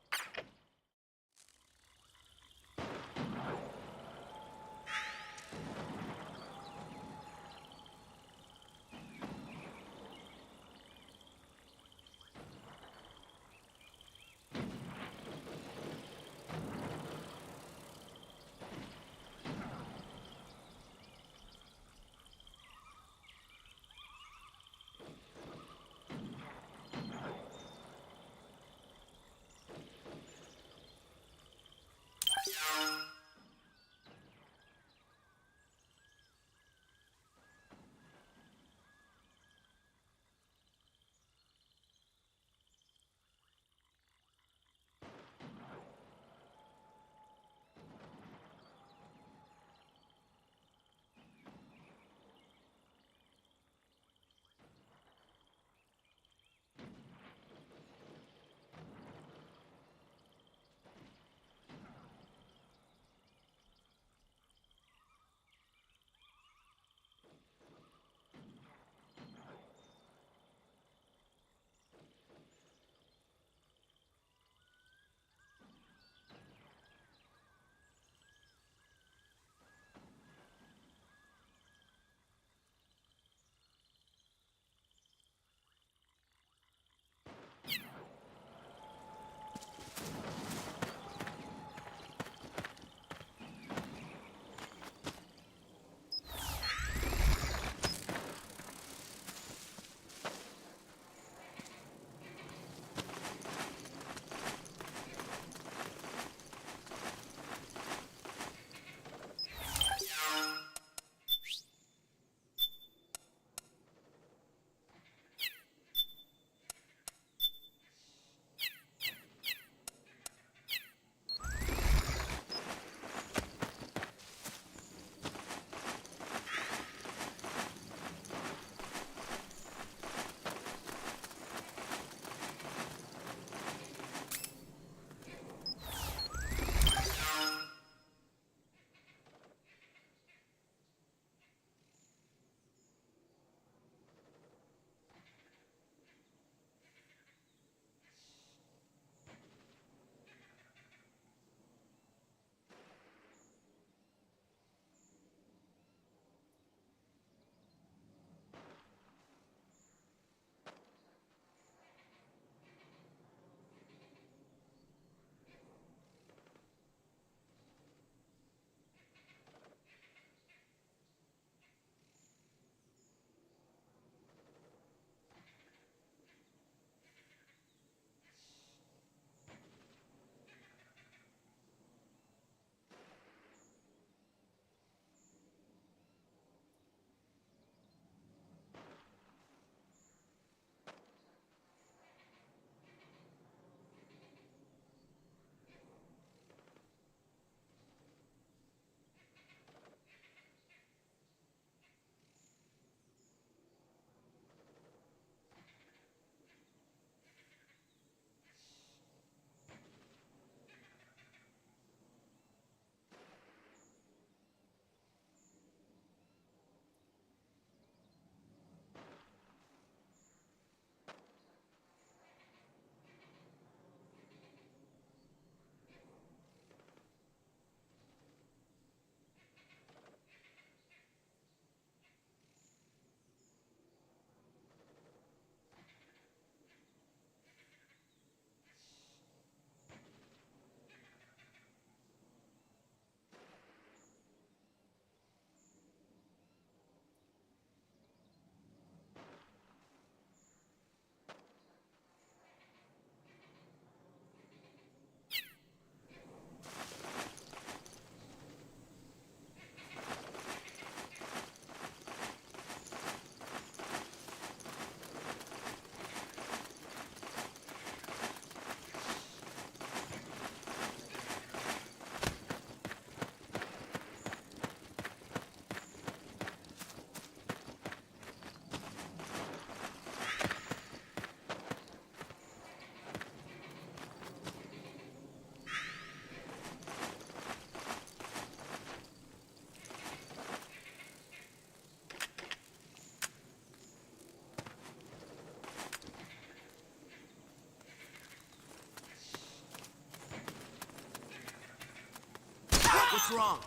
What's wrong?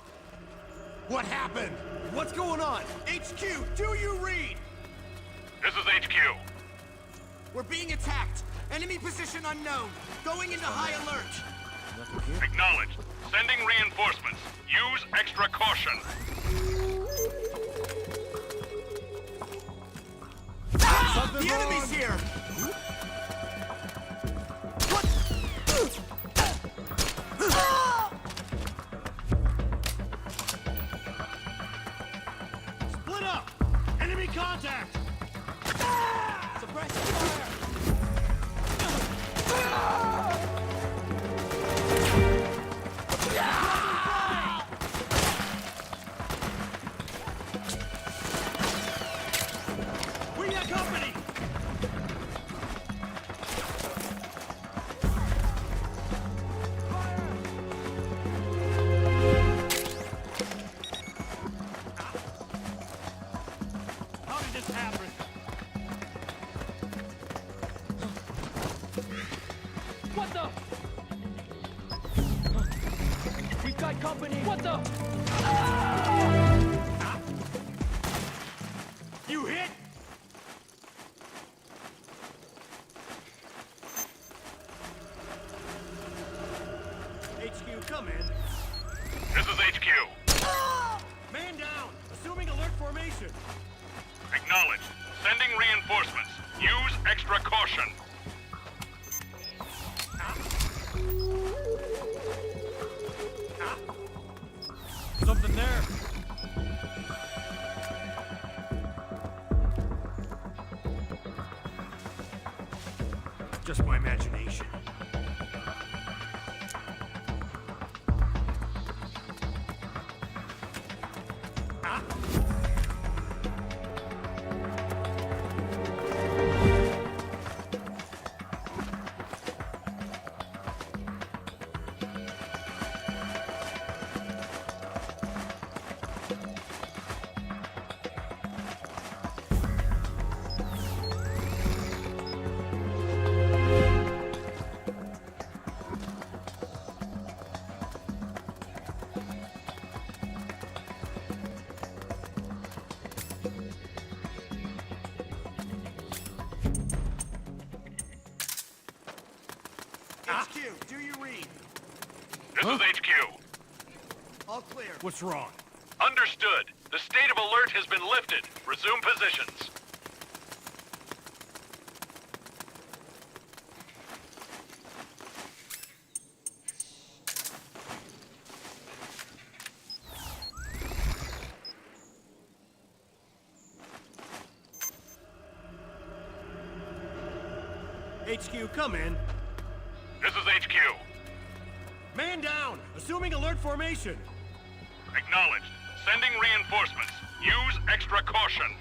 What happened? What's going on? HQ, do you read? This is HQ. We're being attacked. Enemy position unknown. Going into high alert. Acknowledged. Sending reinforcements. Use extra caution. The enemy's here! Split up! Enemy contact! Suppress the fire! We got company! How did this happen? What the? We've got company. What the? You hit? HQ, come in. This is HQ. Man down! Assuming alert formation. Acknowledged. Sending reinforcements. Use extra caution. Something there. Just my imagination. HQ, do you read? This is HQ. All clear. What's wrong? Understood. The state of alert has been lifted. Resume positions. HQ, come in. This is HQ. Man down! Assuming alert formation. Acknowledged. Sending reinforcements. Use extra caution.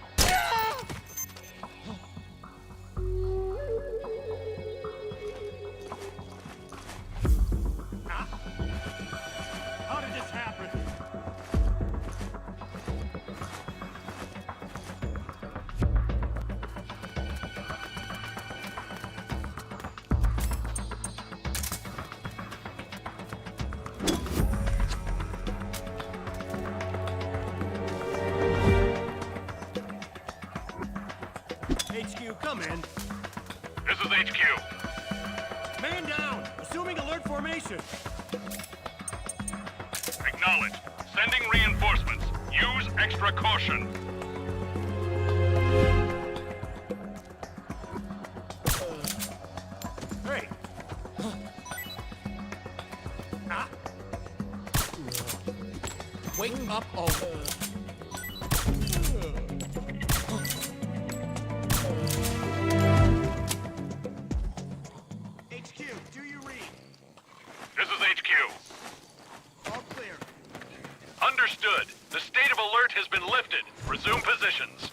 How did this happen? HQ, come in. This is HQ. Man down! Assuming alert formation. Acknowledged. Sending reinforcements. Use extra caution. Hey! Wake up, oh. HQ, do you read? This is HQ. All clear. Understood. The state of alert has been lifted. Resume positions.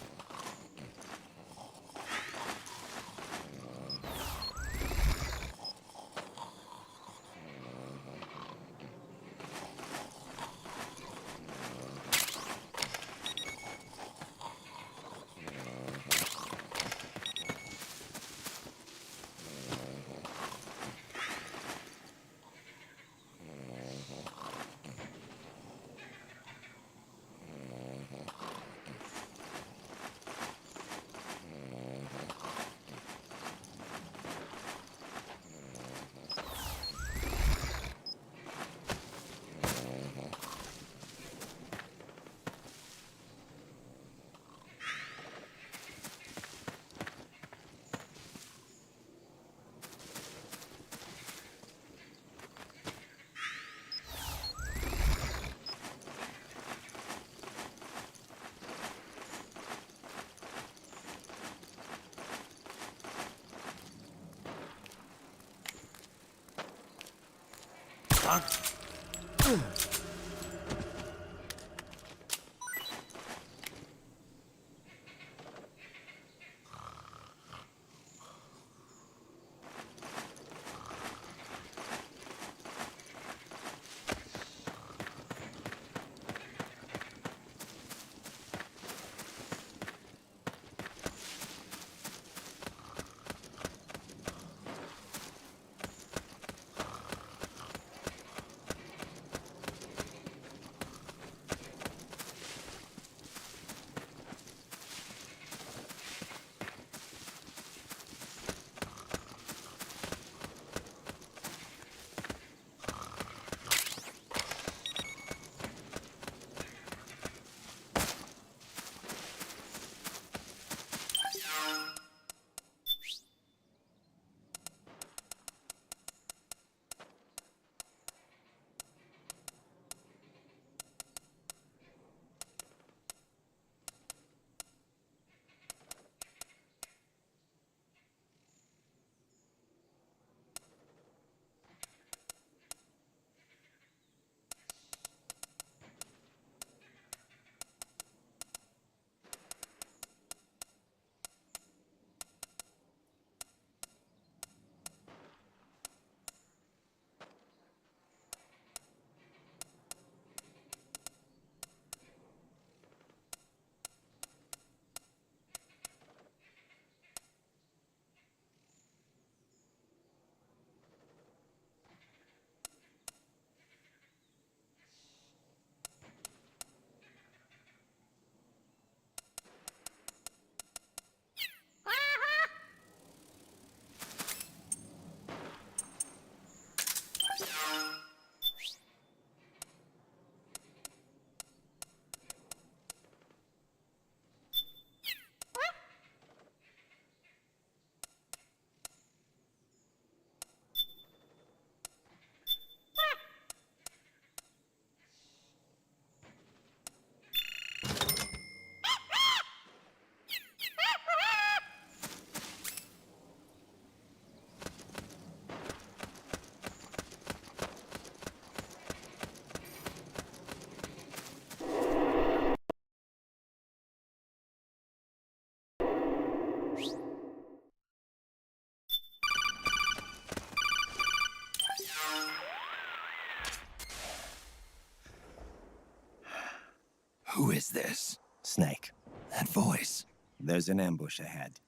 Who is this? Snake. That voice. There's an ambush ahead.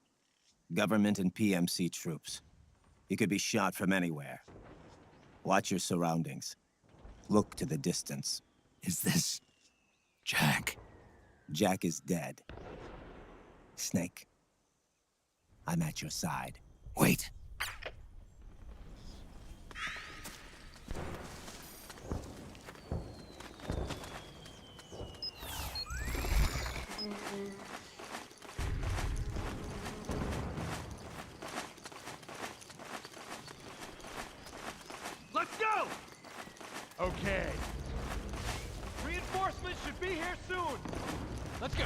Government and PMC troops. You could be shot from anywhere. Watch your surroundings. Look to the distance. Is this... Jack? Jack is dead. Snake. I'm at your side. Wait. Let's go! Okay. Reinforcements should be here soon. Let's go.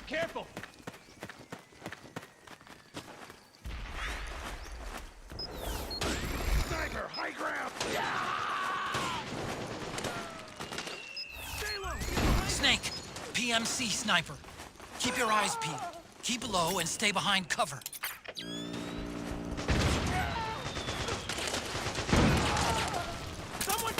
Careful. Sniper, high ground! Stay low. Snake, PMC sniper. Keep your eyes peeled. Keep low and stay behind cover. Someone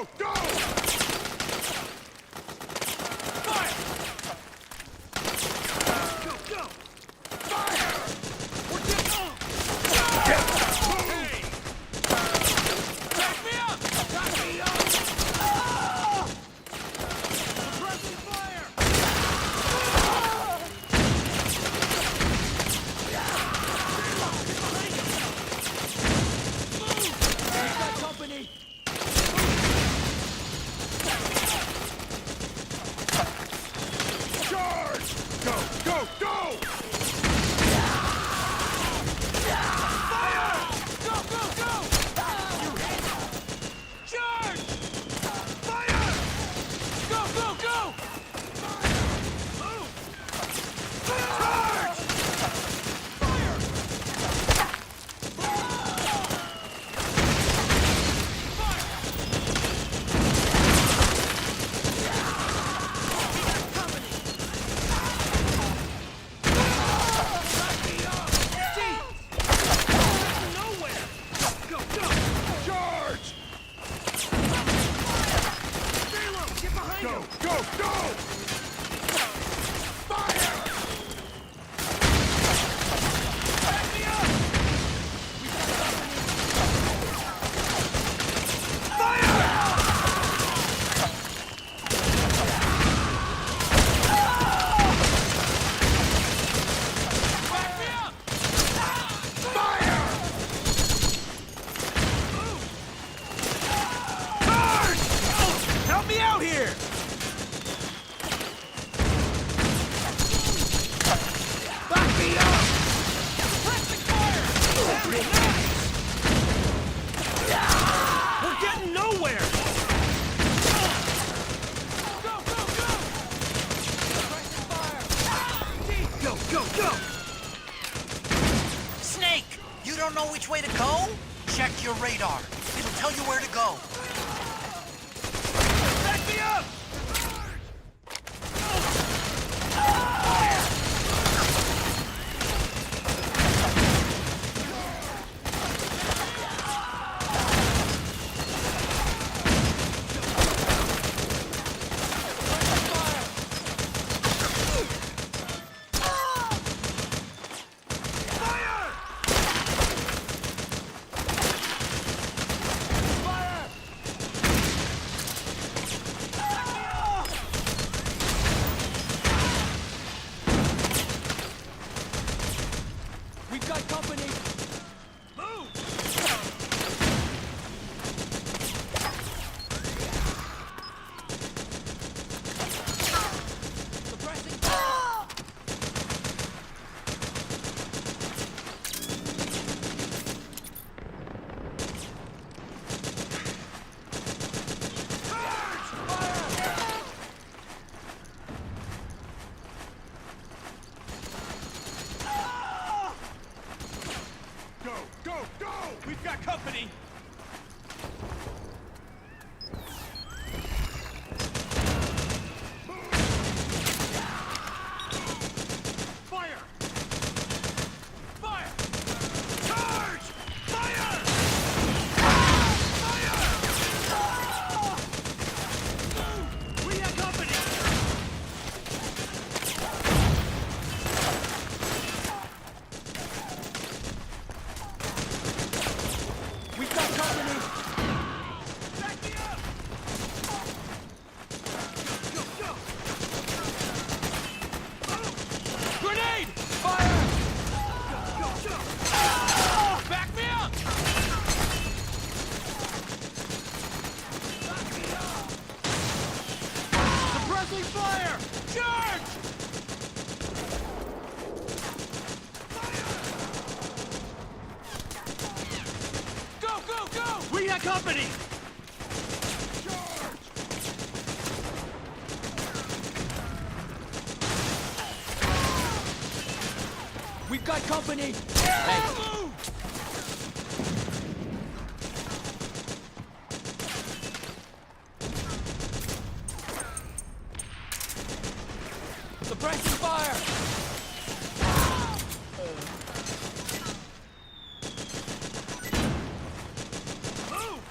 go, go! Fire! Go, go! Fire! We're getting Hey! Back me up! Back me up! Suppressing fire! We've got company! Charge! Go, go, go! Fire! Go, go, go! Charge! Fire! Go, go, go! Move! Charge! Fire! Charge! Go, go, go! Fire! Help me out here! Back me up! Pressing fire! Very nice! We're getting nowhere! Go, go, go! Pressing fire! Go, go, go! Snake, you don't know which way to go? Check your radar. It'll tell you where to go. Back me up! We've got company! Go, go, go! We've got company! Fire! Fire! Charge! Fire! Fire! We have company! We've got company! Back me up! Go, go! Grenade! Fire! Go, go, go! Back me up! Back me up! Suppressing fire! Charge! Go, go, go! We got company! We've got company! Move! Suppressing fire! Move!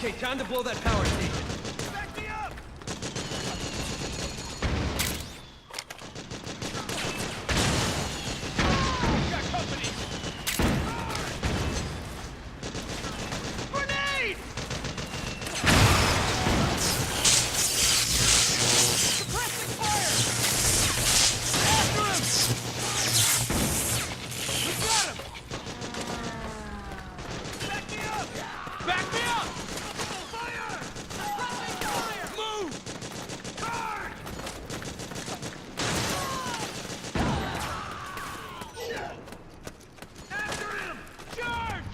Okay, time to blow that power station. Back me up! Got company! Grenade! Suppressing fire! After him! We got him! Back me up! Back me up! Fire! Suppressing fire! Move! Guard! After him! Charge!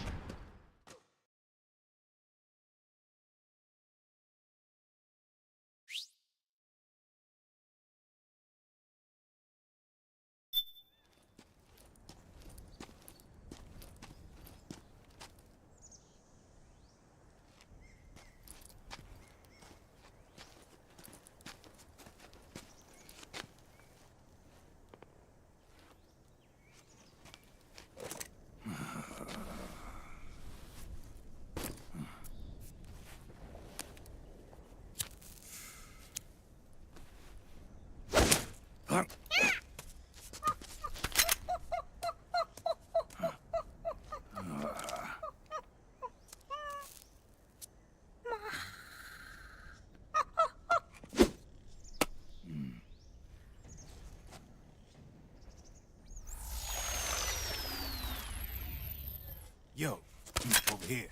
Yo, over here.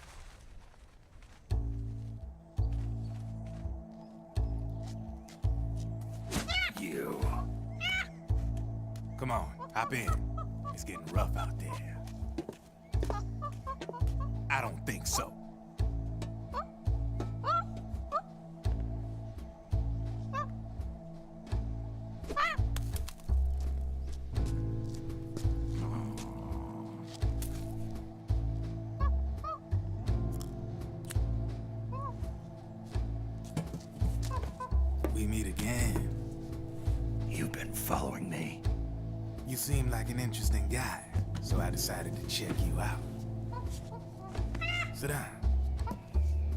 You. Come on, hop in. It's getting rough out there. I don't think so. We meet again. You've been following me. You seem like an interesting guy, so I decided to check you out. Sit down.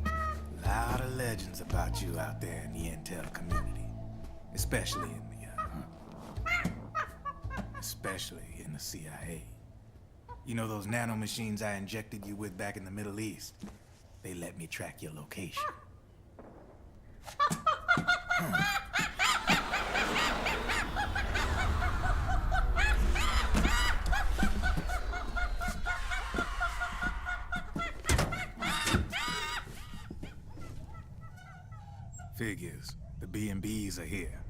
A lot of legends about you out there in the intel community, especially in the CIA. You know those nanomachines I injected you with back in the Middle East? They let me track your location. Figures. The B&Bs are here.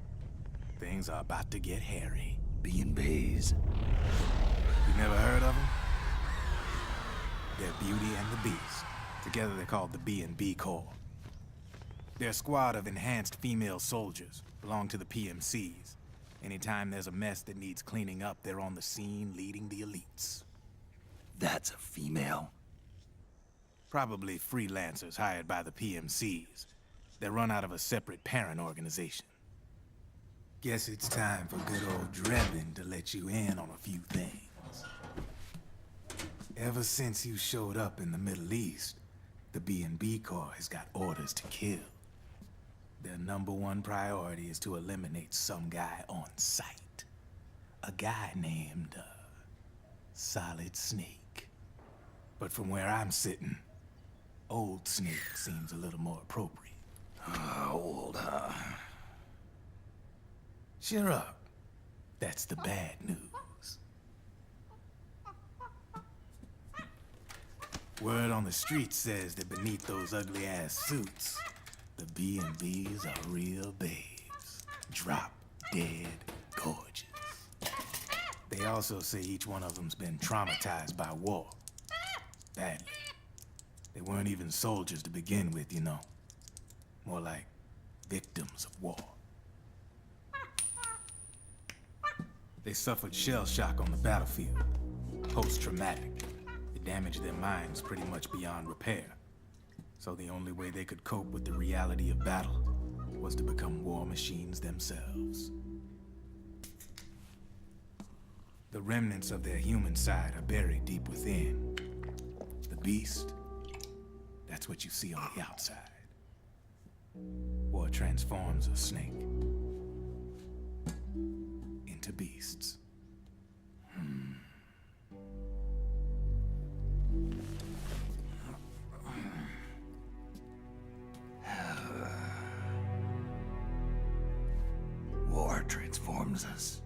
Things are about to get hairy. B&Bs. You never heard of them? They're Beauty and the Beast. Together they're called the B&B Corps. They're a squad of enhanced female soldiers, belong to the PMCs. Anytime there's a mess that needs cleaning up, they're on the scene leading the elites. That's a female? Probably freelancers hired by the PMCs. They're run out of a separate parent organization. Guess it's time for good old Drebin to let you in on a few things. Ever since you showed up in the Middle East, the B&B Corps has got orders to kill. Their #1 priority is to eliminate some guy on sight. A guy named, Solid Snake. But from where I'm sitting, Old Snake seems a little more appropriate. Old, huh? Cheer up. That's the bad news. Word on the street says that beneath those ugly-ass suits, the B&Bs are real babes. Drop dead gorgeous. They also say each one of them's been traumatized by war. Badly. They weren't even soldiers to begin with, you know. More like victims of war. They suffered shell shock on the battlefield. Post-traumatic. It damaged their minds pretty much beyond repair. So the only way they could cope with the reality of battle was to become war machines themselves. The remnants of their human side are buried deep within. The beast, That's what you see on the outside. War transforms a snake into beasts. War transforms us.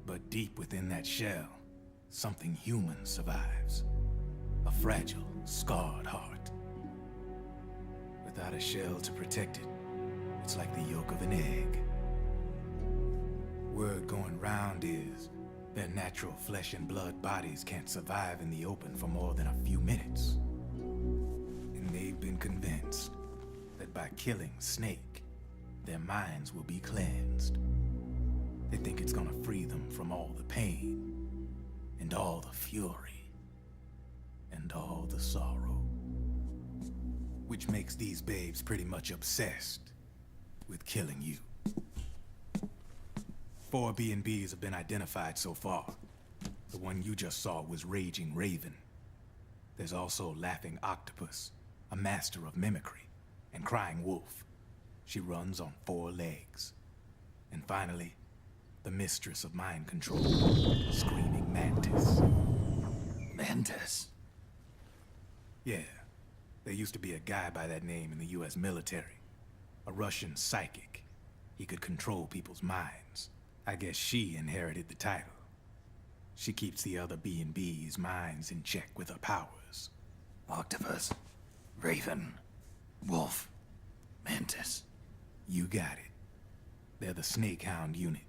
But deep within that shell, something human survives. A fragile, scarred heart. Without a shell to protect it, it's like the yolk of an egg. Word going round is their natural flesh and blood bodies can't survive in the open for more than a few minutes. And they've been convinced that by killing Snake, their minds will be cleansed. They think it's gonna free them from all the pain, and all the fury, and all the sorrow. Which makes these babes pretty much obsessed with killing you. 4 B&Bs have been identified so far. The one you just saw was Raging Raven. There's also Laughing Octopus, a master of mimicry, and Crying Wolf. She runs on 4 legs. And finally, the mistress of mind control, Screaming Mantis. Mantis? Yeah. There used to be a guy by that name in the US military. A Russian psychic. He could control people's minds. I guess she inherited the title. She keeps the other B&B's minds in check with her powers. Octopus, Raven, Wolf, Mantis. You got it. They're the Snake Hound unit,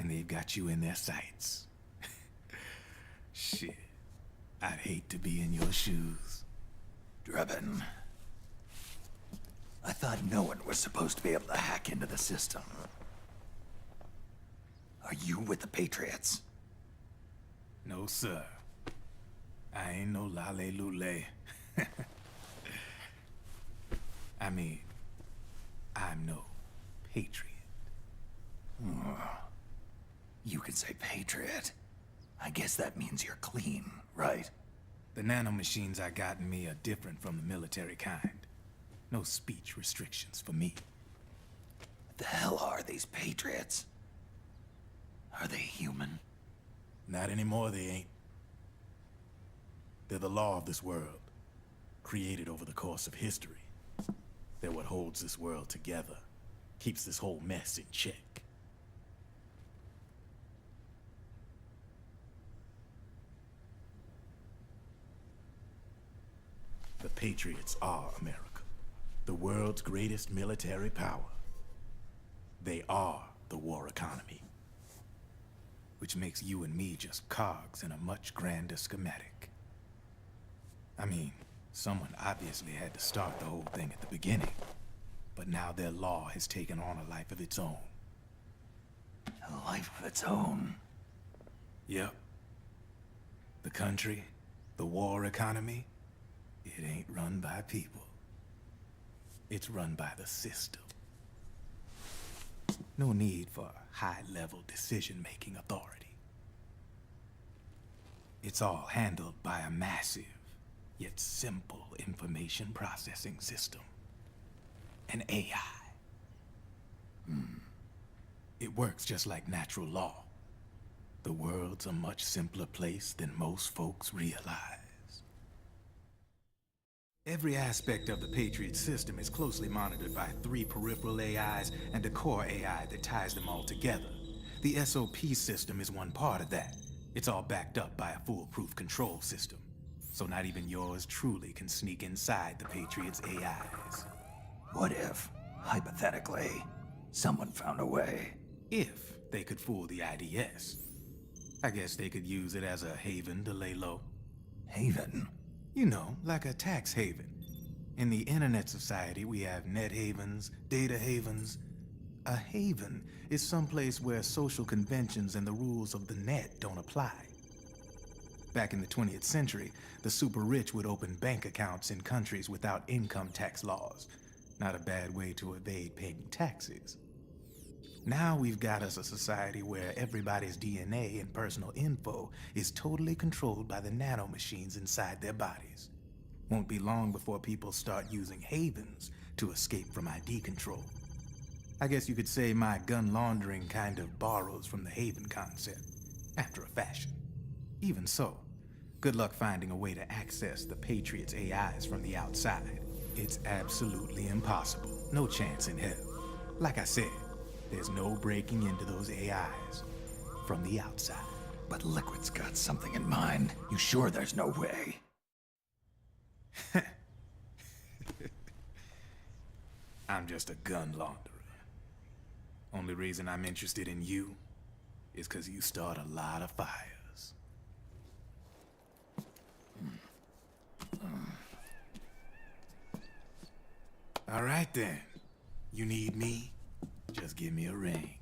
and they've got you in their sights. Shit. I'd hate to be in your shoes. Drebin. I thought no one was supposed to be able to hack into the system. Are you with the Patriots? No, sir. I ain't no lale-lule. I mean, I'm no patriot. You can say patriot. I guess that means you're clean, right? The nanomachines I got in me are different from the military kind. No speech restrictions for me. What the hell are these Patriots? Are they human? Not anymore, they ain't. They're the law of this world, created over the course of history. They're what holds this world together, keeps this whole mess in check. The Patriots are America, the world's greatest military power. They are the war economy, which makes you and me just cogs in a much grander schematic. I mean, someone obviously had to start the whole thing at the beginning, but now their law has taken on a life of its own. A life of its own? Yep. The country, the war economy, it ain't run by people. It's run by the system. No need for high-level decision-making authority. It's all handled by a massive, yet simple information processing system. An AI. It works just like natural law. The world's a much simpler place than most folks realize. Every aspect of the Patriot system is closely monitored by 3 peripheral AIs and a core AI that ties them all together. The SOP system is one part of that. It's all backed up by a foolproof control system. So not even yours truly can sneak inside the Patriots' AIs. What if, hypothetically, someone found a way? If they could fool the IDS. I guess they could use it as a haven to lay low. Haven? You know, like a tax haven. In the internet society, we have net havens, data havens. A haven is someplace where social conventions and the rules of the net don't apply. Back in the 20th century, the super rich would open bank accounts in countries without income tax laws. Not a bad way to evade paying taxes. Now we've got us a society where everybody's DNA and personal info is totally controlled by the nanomachines inside their bodies. Won't be long before people start using havens to escape from ID control. I guess you could say my gun laundering kind of borrows from the haven concept, after a fashion. Even so, good luck finding a way to access the Patriots' AIs from the outside. It's absolutely impossible. No chance in hell. Like I said, there's no breaking into those AIs from the outside. But Liquid's got something in mind. You sure there's no way? I'm just a gun launderer. Only reason I'm interested in you is because you start a lot of fires. All right then. You need me? Just give me a ring.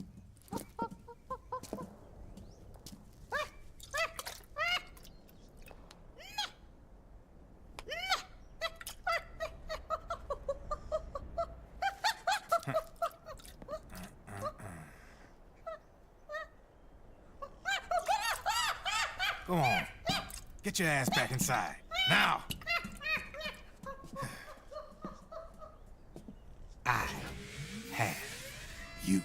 Go on. Get your ass back inside. Now! I have you.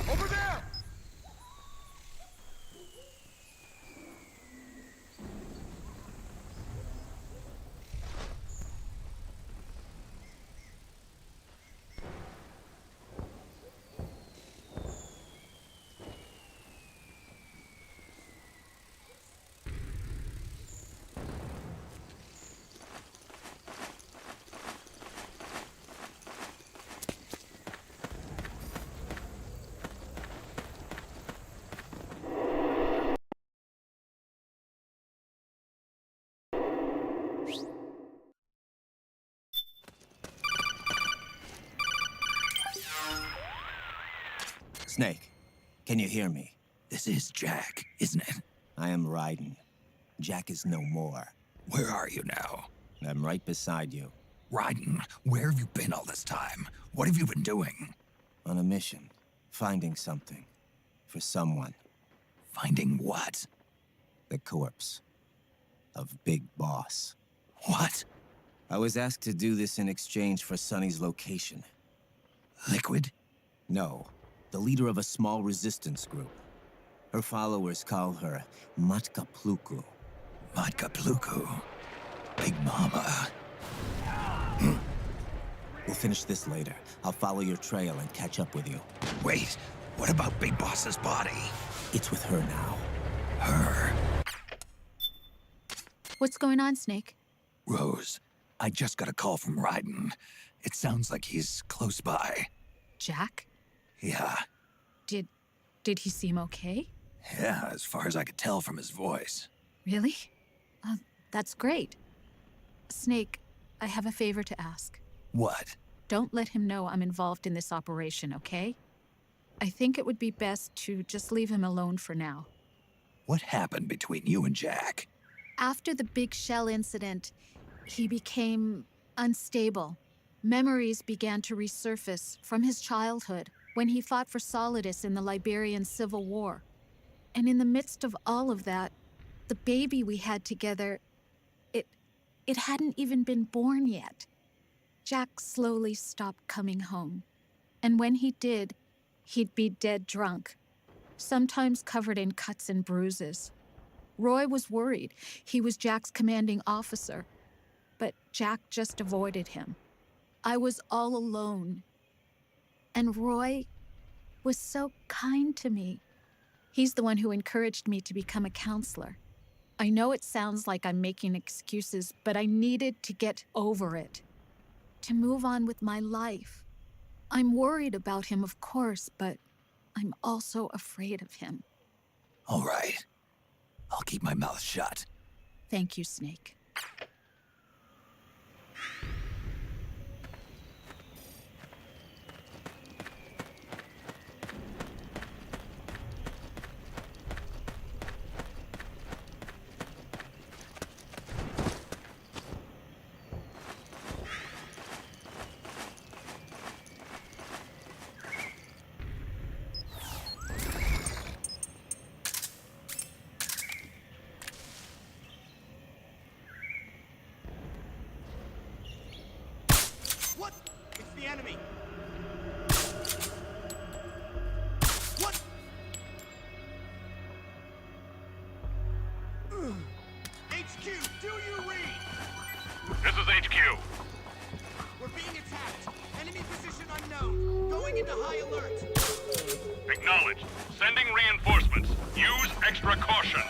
Over there! Snake, can you hear me? This is Jack, isn't it? I am Raiden. Jack is no more. Where are you now? I'm right beside you. Raiden, where have you been all this time? What have you been doing? On a mission. Finding something. For someone. Finding what? The corpse. Of Big Boss. What? I was asked to do this in exchange for Sonny's location. Liquid? No. The leader of a small resistance group. Her followers call her Matka Pluku. Matka Pluku? Big Mama. We'll finish this later. I'll follow your trail and catch up with you. Wait, what about Big Boss's body? It's with her now. Her? What's going on, Snake? Rose, I just got a call from Raiden. It sounds like he's close by. Jack? Yeah. Did he seem okay? Yeah, as far as I could tell from his voice. Really? That's great. Snake, I have a favor to ask. What? Don't let him know I'm involved in this operation, okay? I think it would be best to just leave him alone for now. What happened between you and Jack? After the big shell incident, he became unstable. Memories began to resurface from his childhood when he fought for Solidus in the Liberian Civil War. And in the midst of all of that, the baby we had together, it hadn't even been born yet. Jack slowly stopped coming home. And when he did, he'd be dead drunk, sometimes covered in cuts and bruises. Roy was worried. He was Jack's commanding officer. But Jack just avoided him. I was all alone. And Roy was so kind to me. He's the one who encouraged me to become a counselor. I know it sounds like I'm making excuses, but I needed to get over it, to move on with my life. I'm worried about him, of course, but I'm also afraid of him. All right. I'll keep my mouth shut. Thank you, Snake. What? It's the enemy. What? HQ, do you read? This is HQ. We're being attacked. Enemy position unknown. Going into high alert. Acknowledged. Sending reinforcements. Use extra caution.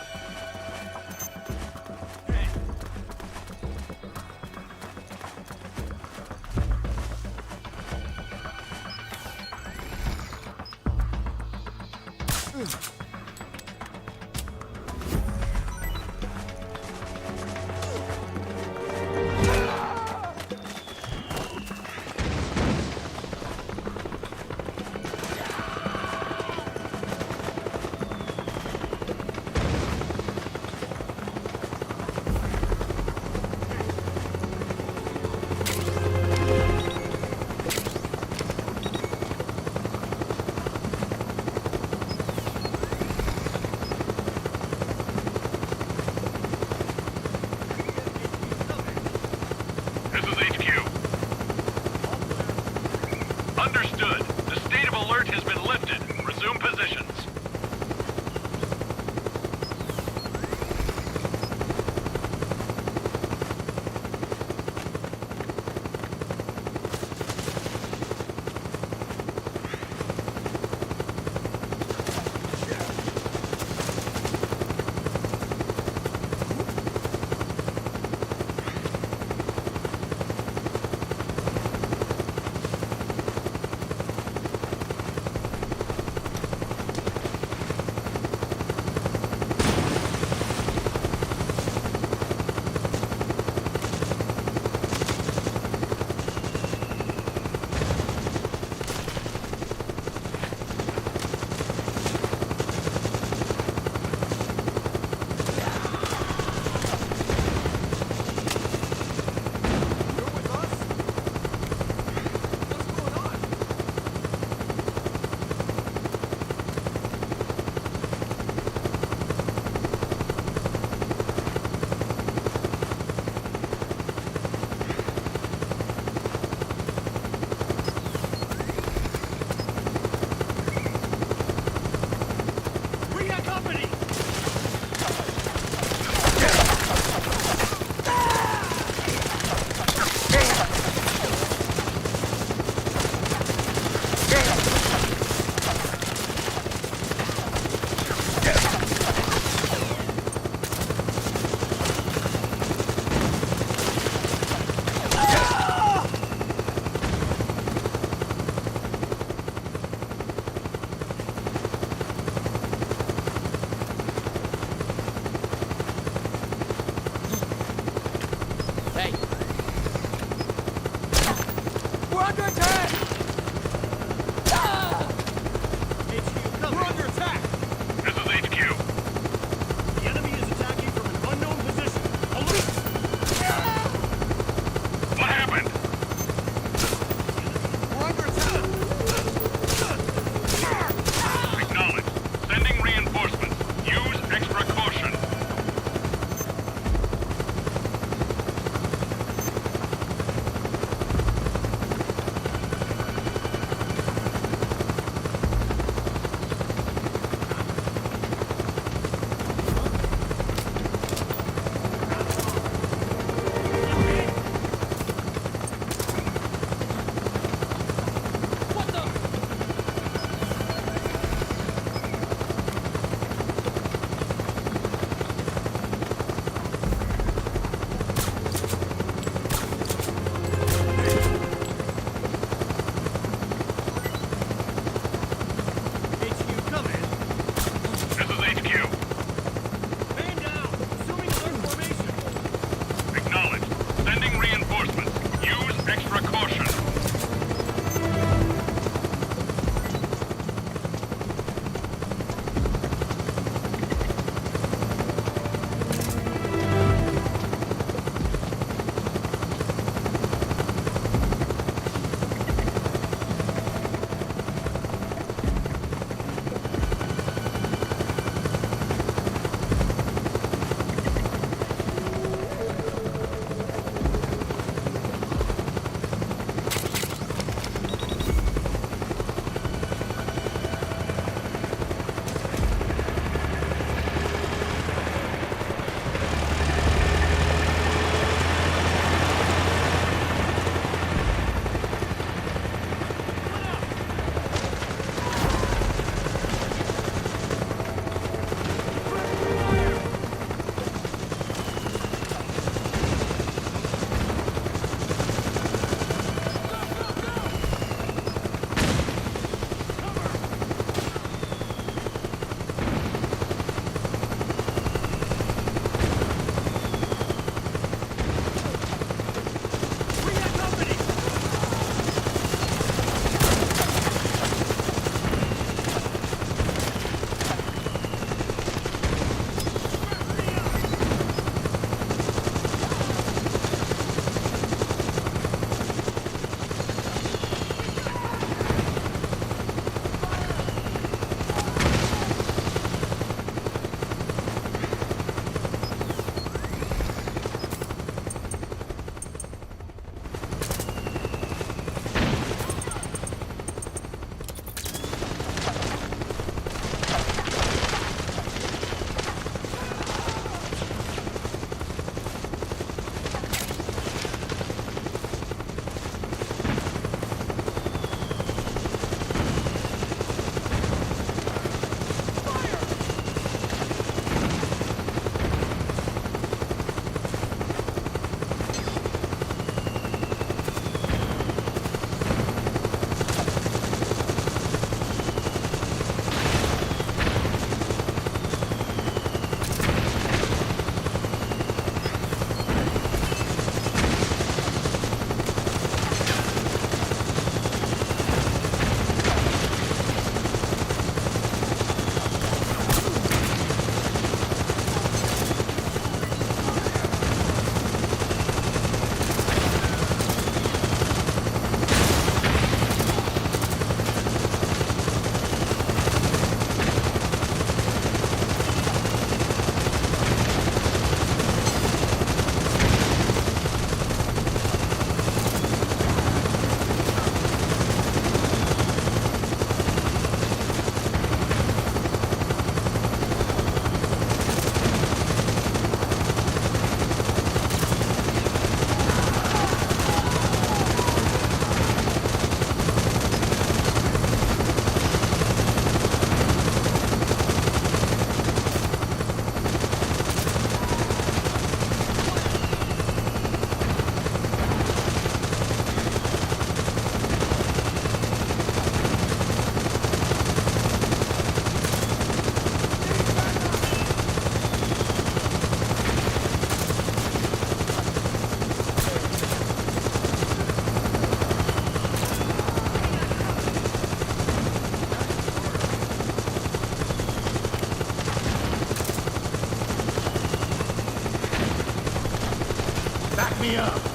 me up!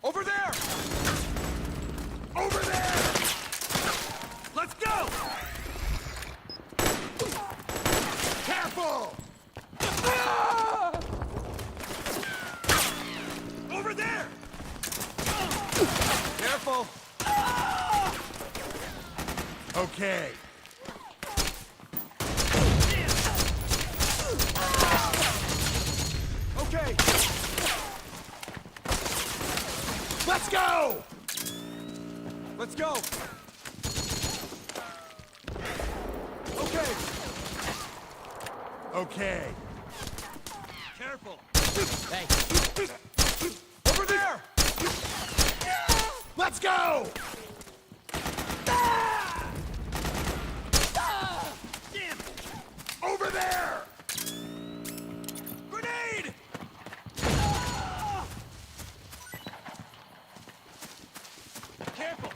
Over there! Over there! Let's go! Careful! Over there! Careful! Okay. Okay! Let's go! Let's go! Okay! Okay. Careful! Hey! Over there! Let's go! Damn! Over there! Grenade! Careful!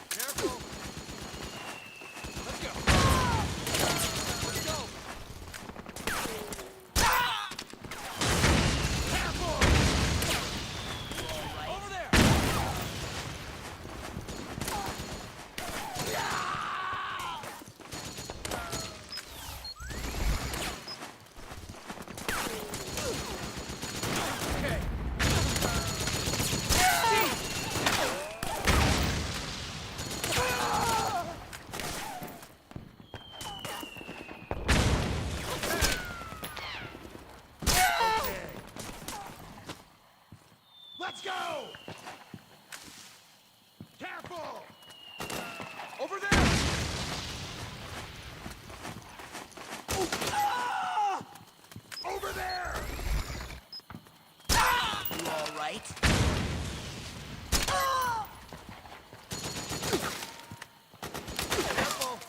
Careful! Let's go! Let's go! Careful! Over there! Okay. Let's go! Careful! Over there! Over there! You all right? Careful!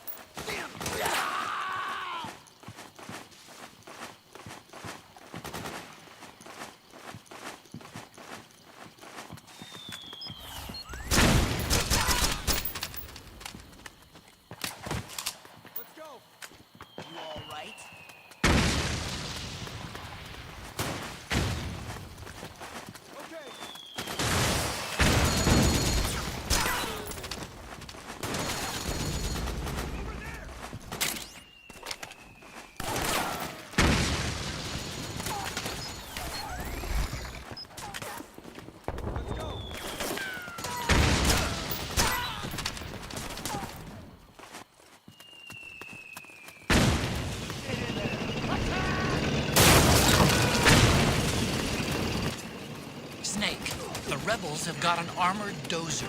Snake, the rebels have got an armored dozer.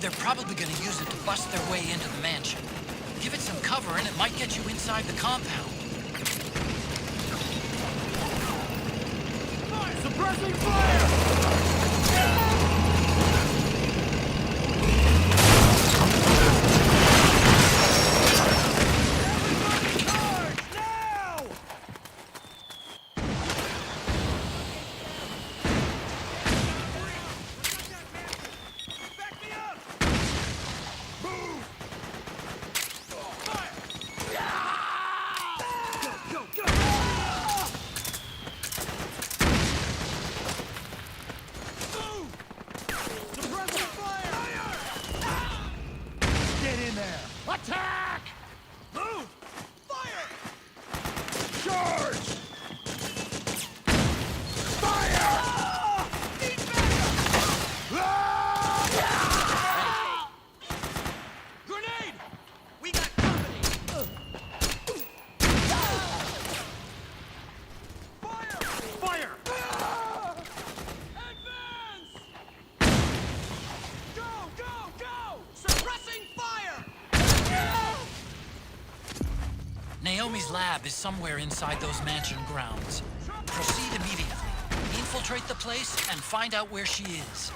They're probably gonna use it to bust their way into the mansion. Give it some cover and it might get you inside the compound. Suppressing fire! Attack! Move! Fire! Charge! Fire! Need backup! Grenade! We got company! Fire! Advance! Go, go, go! Suppressing fire! Naomi's lab is somewhere inside those mansion grounds. Proceed immediately. Infiltrate the place and find out where she is.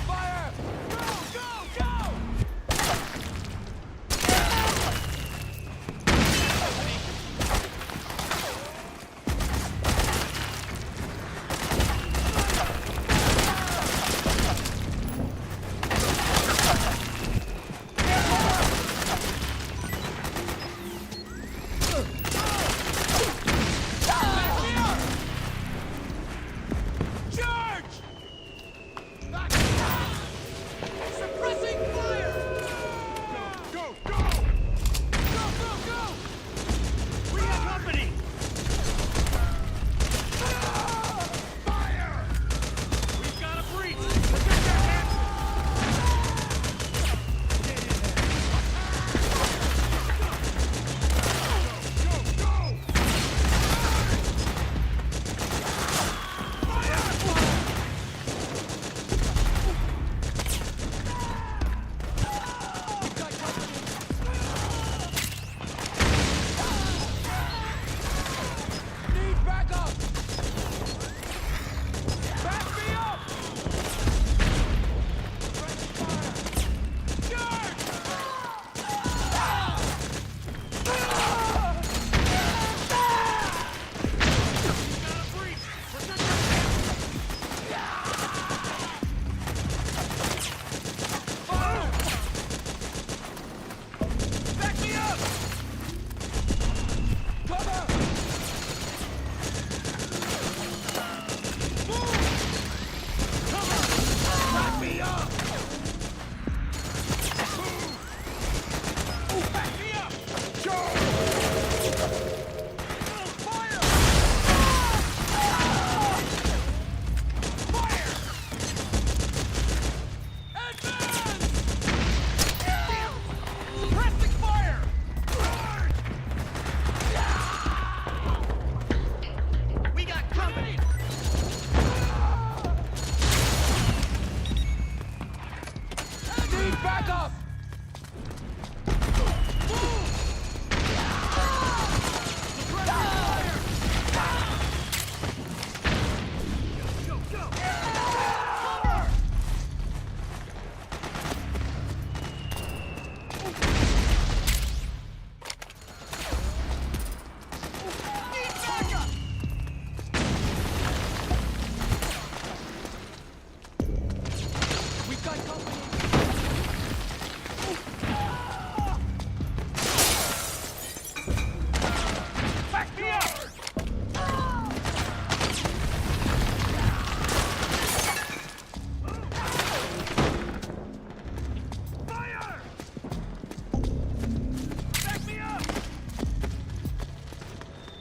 Fire!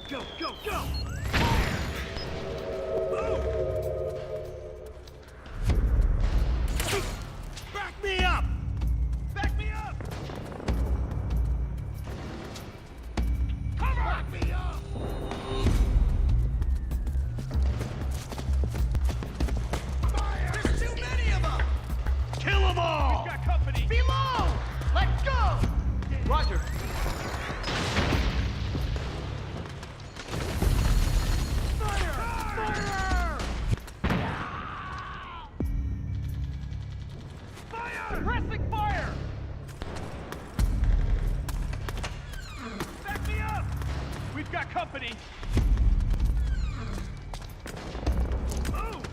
Go, go, go! got company! Move!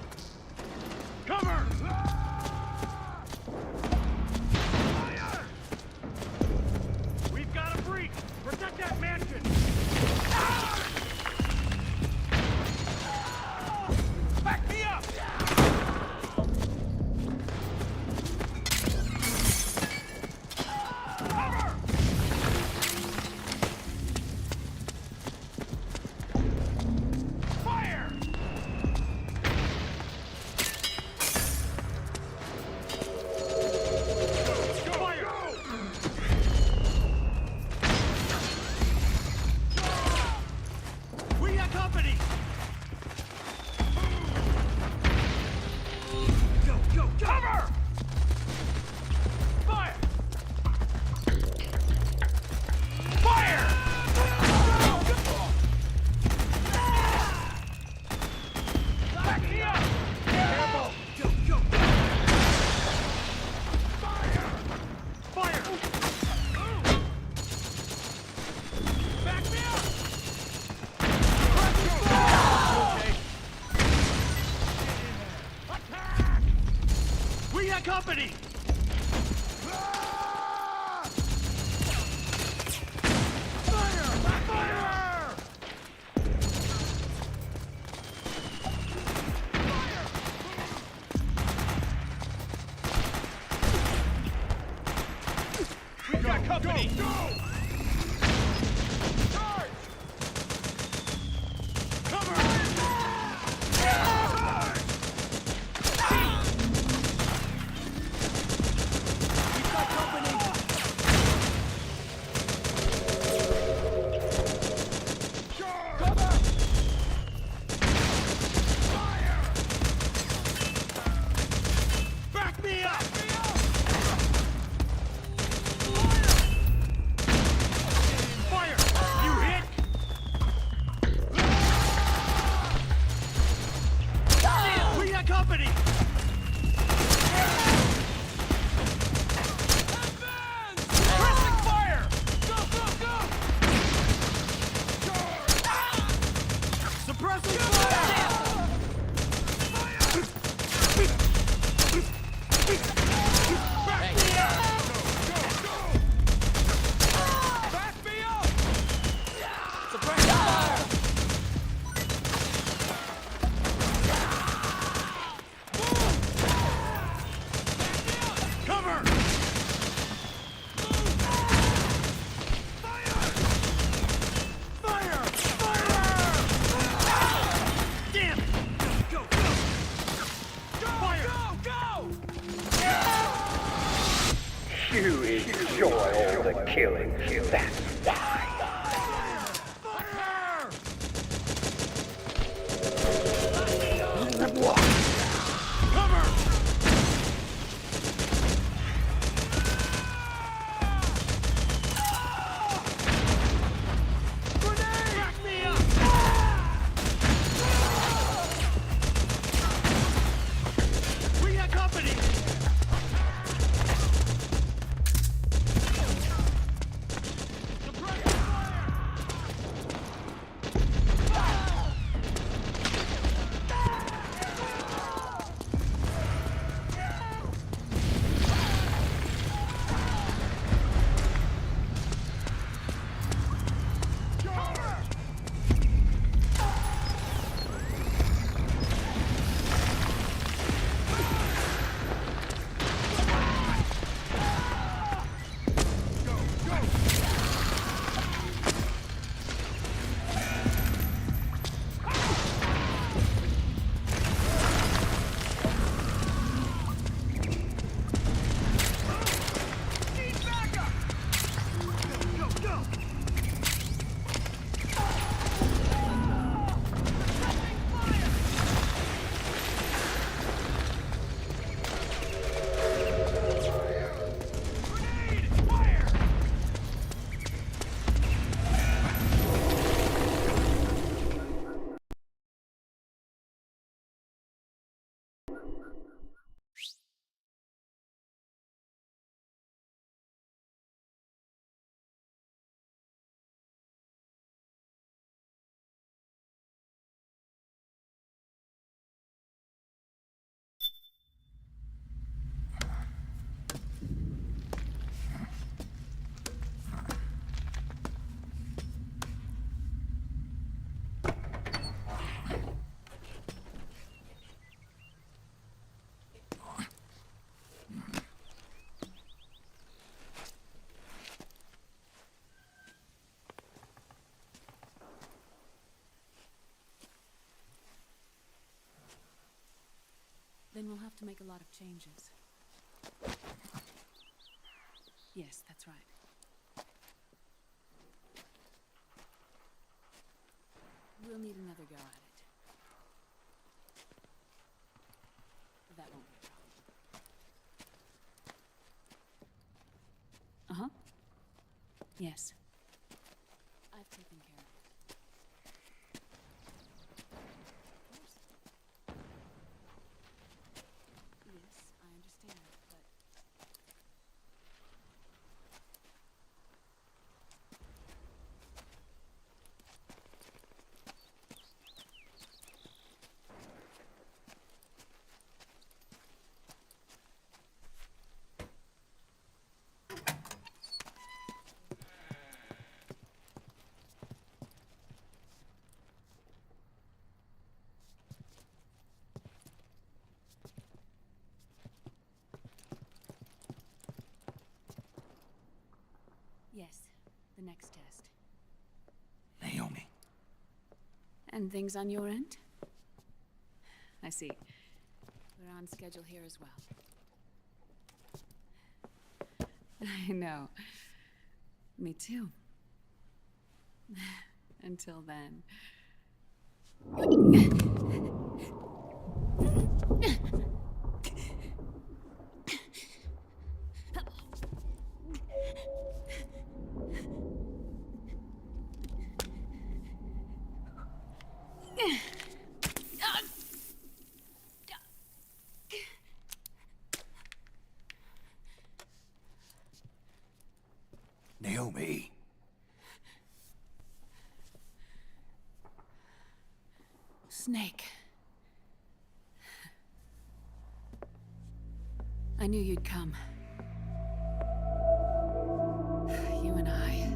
Cover! Fire! We've got a breach! Protect that mansion! Back me up! Cover! Fire! Fire! We got company! Go, go, go! Cover! Fire! Fire! Back me up! Careful! Go, go, go! Fire! Fire! Back me up! Okay. Attack! We got company! Fire! Fire! We got company! Go! Charge! Cover! Charge! We've got company! Charge! Cover! Fire! Back me up! Fire! You hit! We got company! Pressing fire! Go, go, go! Suppressing fire! Back me up! Back me up! Suppressing fire! Cover! Fire! Fire! Fire! Damn it! Go, go! Fire! Go, go! You enjoy all the killing, that's why. Cover! Grenade! Back me up! We got company! to make a lot of changes. Yes, that's right. We'll need another go at it. That won't be a problem. Uh-huh. Yes. I've taken care of it. Of course. Yes, I understand, but... Yes, the next test. Naomi. And things on your end? I see. We're on schedule here as well. I know. Me too. Until then. Naomi. Snake. I knew you'd come. You and I,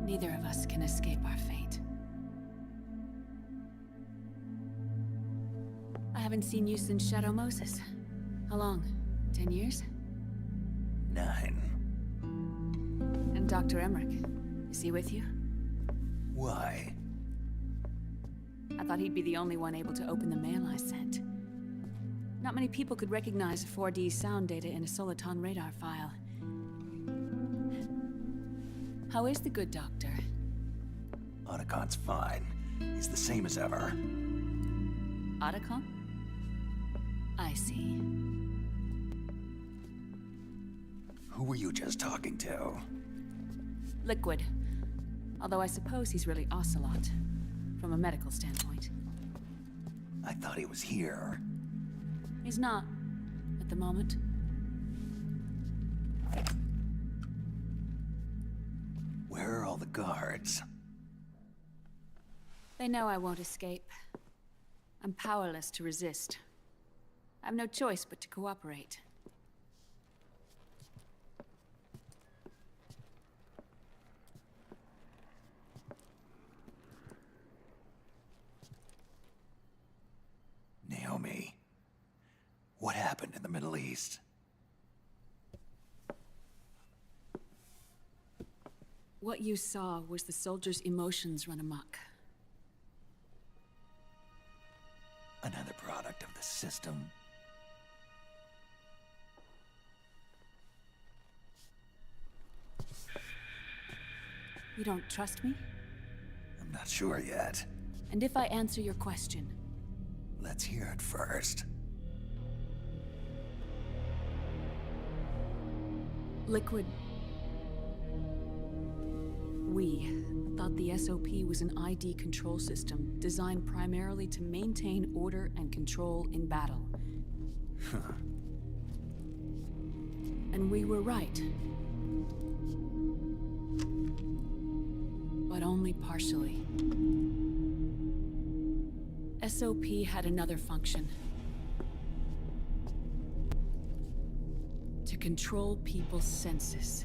neither of us can escape our fate. I haven't seen you since Shadow Moses. How long? 10 years? 9. And Dr. Emmerich, is he with you? Why? I thought he'd be the only one able to open the mail I sent. Not many people could recognize 4D sound data in a Soliton radar file. How is the good doctor? Otacon's fine. He's the same as ever. Otacon? I see. Who were you just talking to? Liquid. Although I suppose he's really Ocelot, from a medical standpoint. I thought he was here. He's not, at the moment. Where are all the guards? They know I won't escape. I'm powerless to resist. I have no choice but to cooperate. Naomi, what happened in the Middle East? What you saw was the soldiers' emotions run amok. Another product of the system. You don't trust me? I'm not sure yet. And if I answer your question? Let's hear it first. Liquid. We thought the SOP was an ID control system designed primarily to maintain order and control in battle. And we were right. But only partially. SOP had another function. To control people's senses.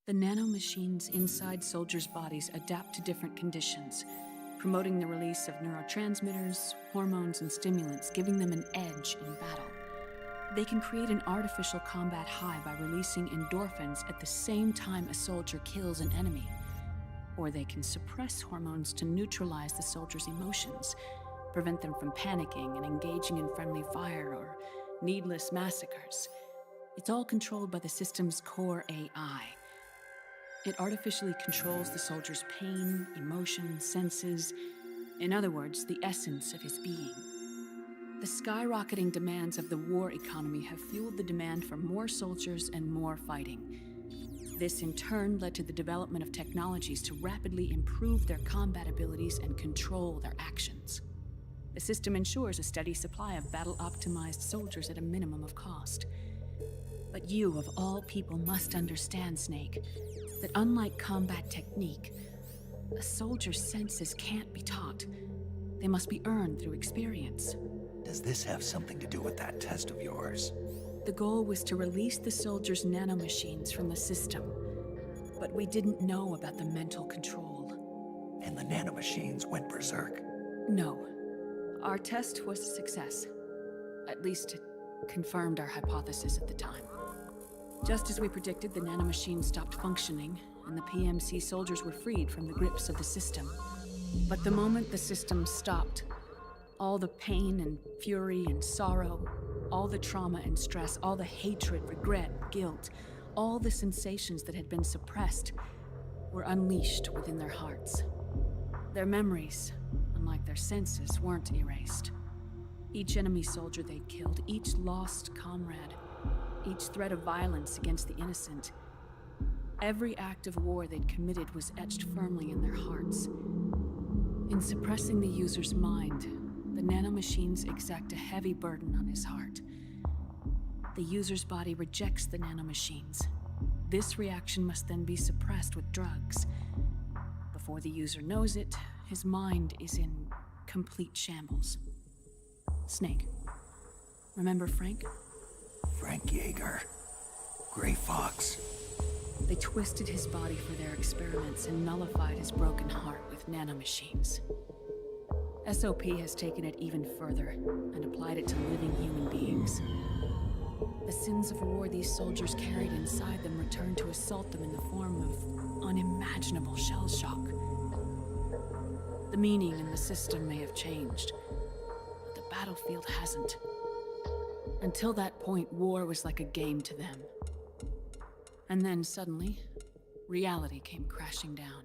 The nanomachines inside soldiers' bodies adapt to different conditions, promoting the release of neurotransmitters, hormones, and stimulants, giving them an edge in battle. They can create an artificial combat high by releasing endorphins at the same time a soldier kills an enemy. Or they can suppress hormones to neutralize the soldier's emotions, prevent them from panicking and engaging in friendly fire or needless massacres. It's all controlled by the system's core AI. It artificially controls the soldier's pain, emotion, senses, in other words, the essence of his being. The skyrocketing demands of the war economy have fueled the demand for more soldiers and more fighting. This in turn led to the development of technologies to rapidly improve their combat abilities and control their actions. The system ensures a steady supply of battle-optimized soldiers at a minimum of cost. But you, of all people, must understand, Snake, that unlike combat technique, a soldier's senses can't be taught. They must be earned through experience. Does this have something to do with that test of yours? The goal was to release the soldiers' nanomachines from the system, but we didn't know about the mental control. And the nanomachines went berserk? No. Our test was a success. At least it confirmed our hypothesis at the time. Just as we predicted, the nanomachines stopped functioning, and the PMC soldiers were freed from the grips of the system. But the moment the system stopped, all the pain and fury and sorrow, all the trauma and stress, all the hatred, regret, guilt, all the sensations that had been suppressed were unleashed within their hearts. Their memories, unlike their senses, weren't erased. Each enemy soldier they'd killed, each lost comrade, each threat of violence against the innocent, every act of war they'd committed was etched firmly in their hearts. In suppressing the user's mind, the nanomachines exact a heavy burden on his heart. The user's body rejects the nanomachines. This reaction must then be suppressed with drugs. Before the user knows it, his mind is in complete shambles. Snake. Remember Frank? Frank Yeager. Gray Fox. They twisted his body for their experiments and nullified his broken heart with nanomachines. SOP has taken it even further and applied it to living human beings. The sins of war these soldiers carried inside them returned to assault them in the form of unimaginable shell shock. The meaning in the system may have changed, but the battlefield hasn't. Until that point, war was like a game to them. And then suddenly, reality came crashing down.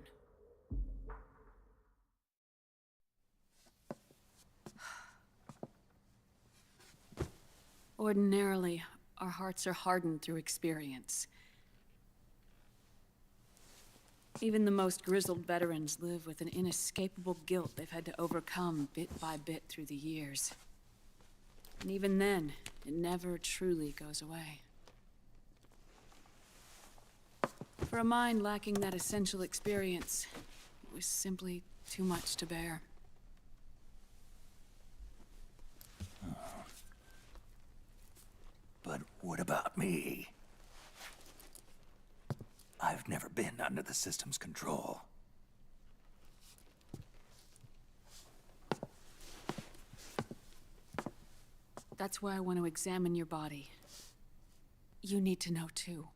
Ordinarily, our hearts are hardened through experience. Even the most grizzled veterans live with an inescapable guilt they've had to overcome bit by bit through the years. And even then, it never truly goes away. For a mind lacking that essential experience, it was simply too much to bear. But what about me? I've never been under the system's control. That's why I want to examine your body. You need to know too.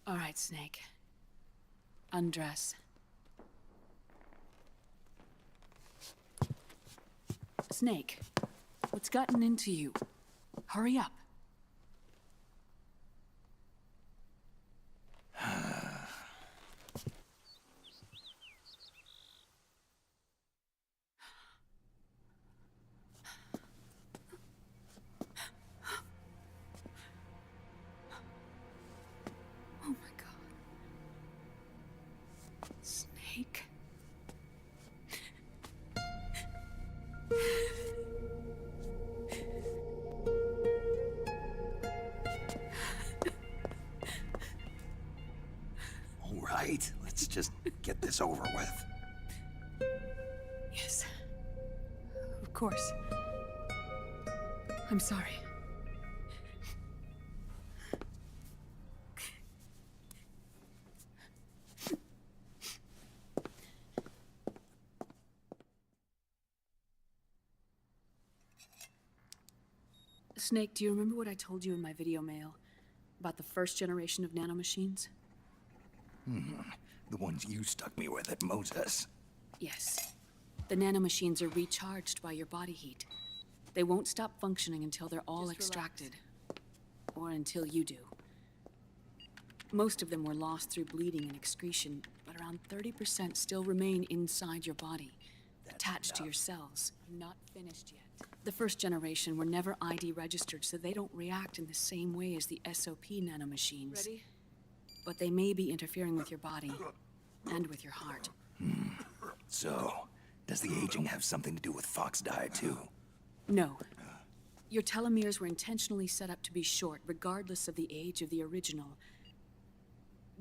All right, Snake. Undress. Snake, what's gotten into you? Hurry up. Oh my God. Snake. All right, let's just get this over with. Yes. Of course. I'm sorry. Snake, do you remember what I told you in my video mail about the first generation of nanomachines? The ones you stuck me with at Moses. Yes. The nanomachines are recharged by your body heat. They won't stop functioning until they're all extracted. Or until you do. Most of them were lost through bleeding and excretion, but around 30% still remain inside your body, attached to your cells. Not finished yet. The first generation were never ID registered, so they don't react in the same way as the SOP nanomachines. Ready? But they may be interfering with your body, and with your heart. So, does the aging have something to do with Fox die too? No. Your telomeres were intentionally set up to be short, regardless of the age of the original.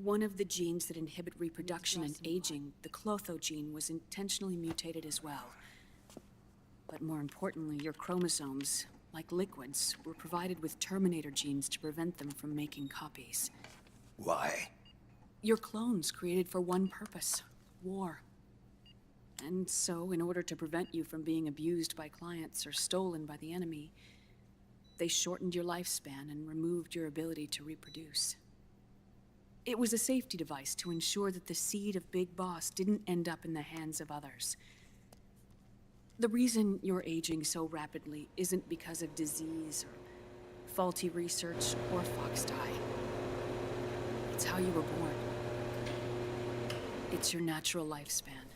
One of the genes that inhibit reproduction and aging, the Clotho gene, was intentionally mutated as well. But more importantly, your chromosomes, like liquids, were provided with terminator genes to prevent them from making copies. Why? Your clones created for one purpose: war. And so, in order to prevent you from being abused by clients or stolen by the enemy, they shortened your lifespan and removed your ability to reproduce. It was a safety device to ensure that the seed of Big Boss didn't end up in the hands of others. The reason you're aging so rapidly isn't because of disease or faulty research or Fox die. It's how you were born. It's your natural lifespan.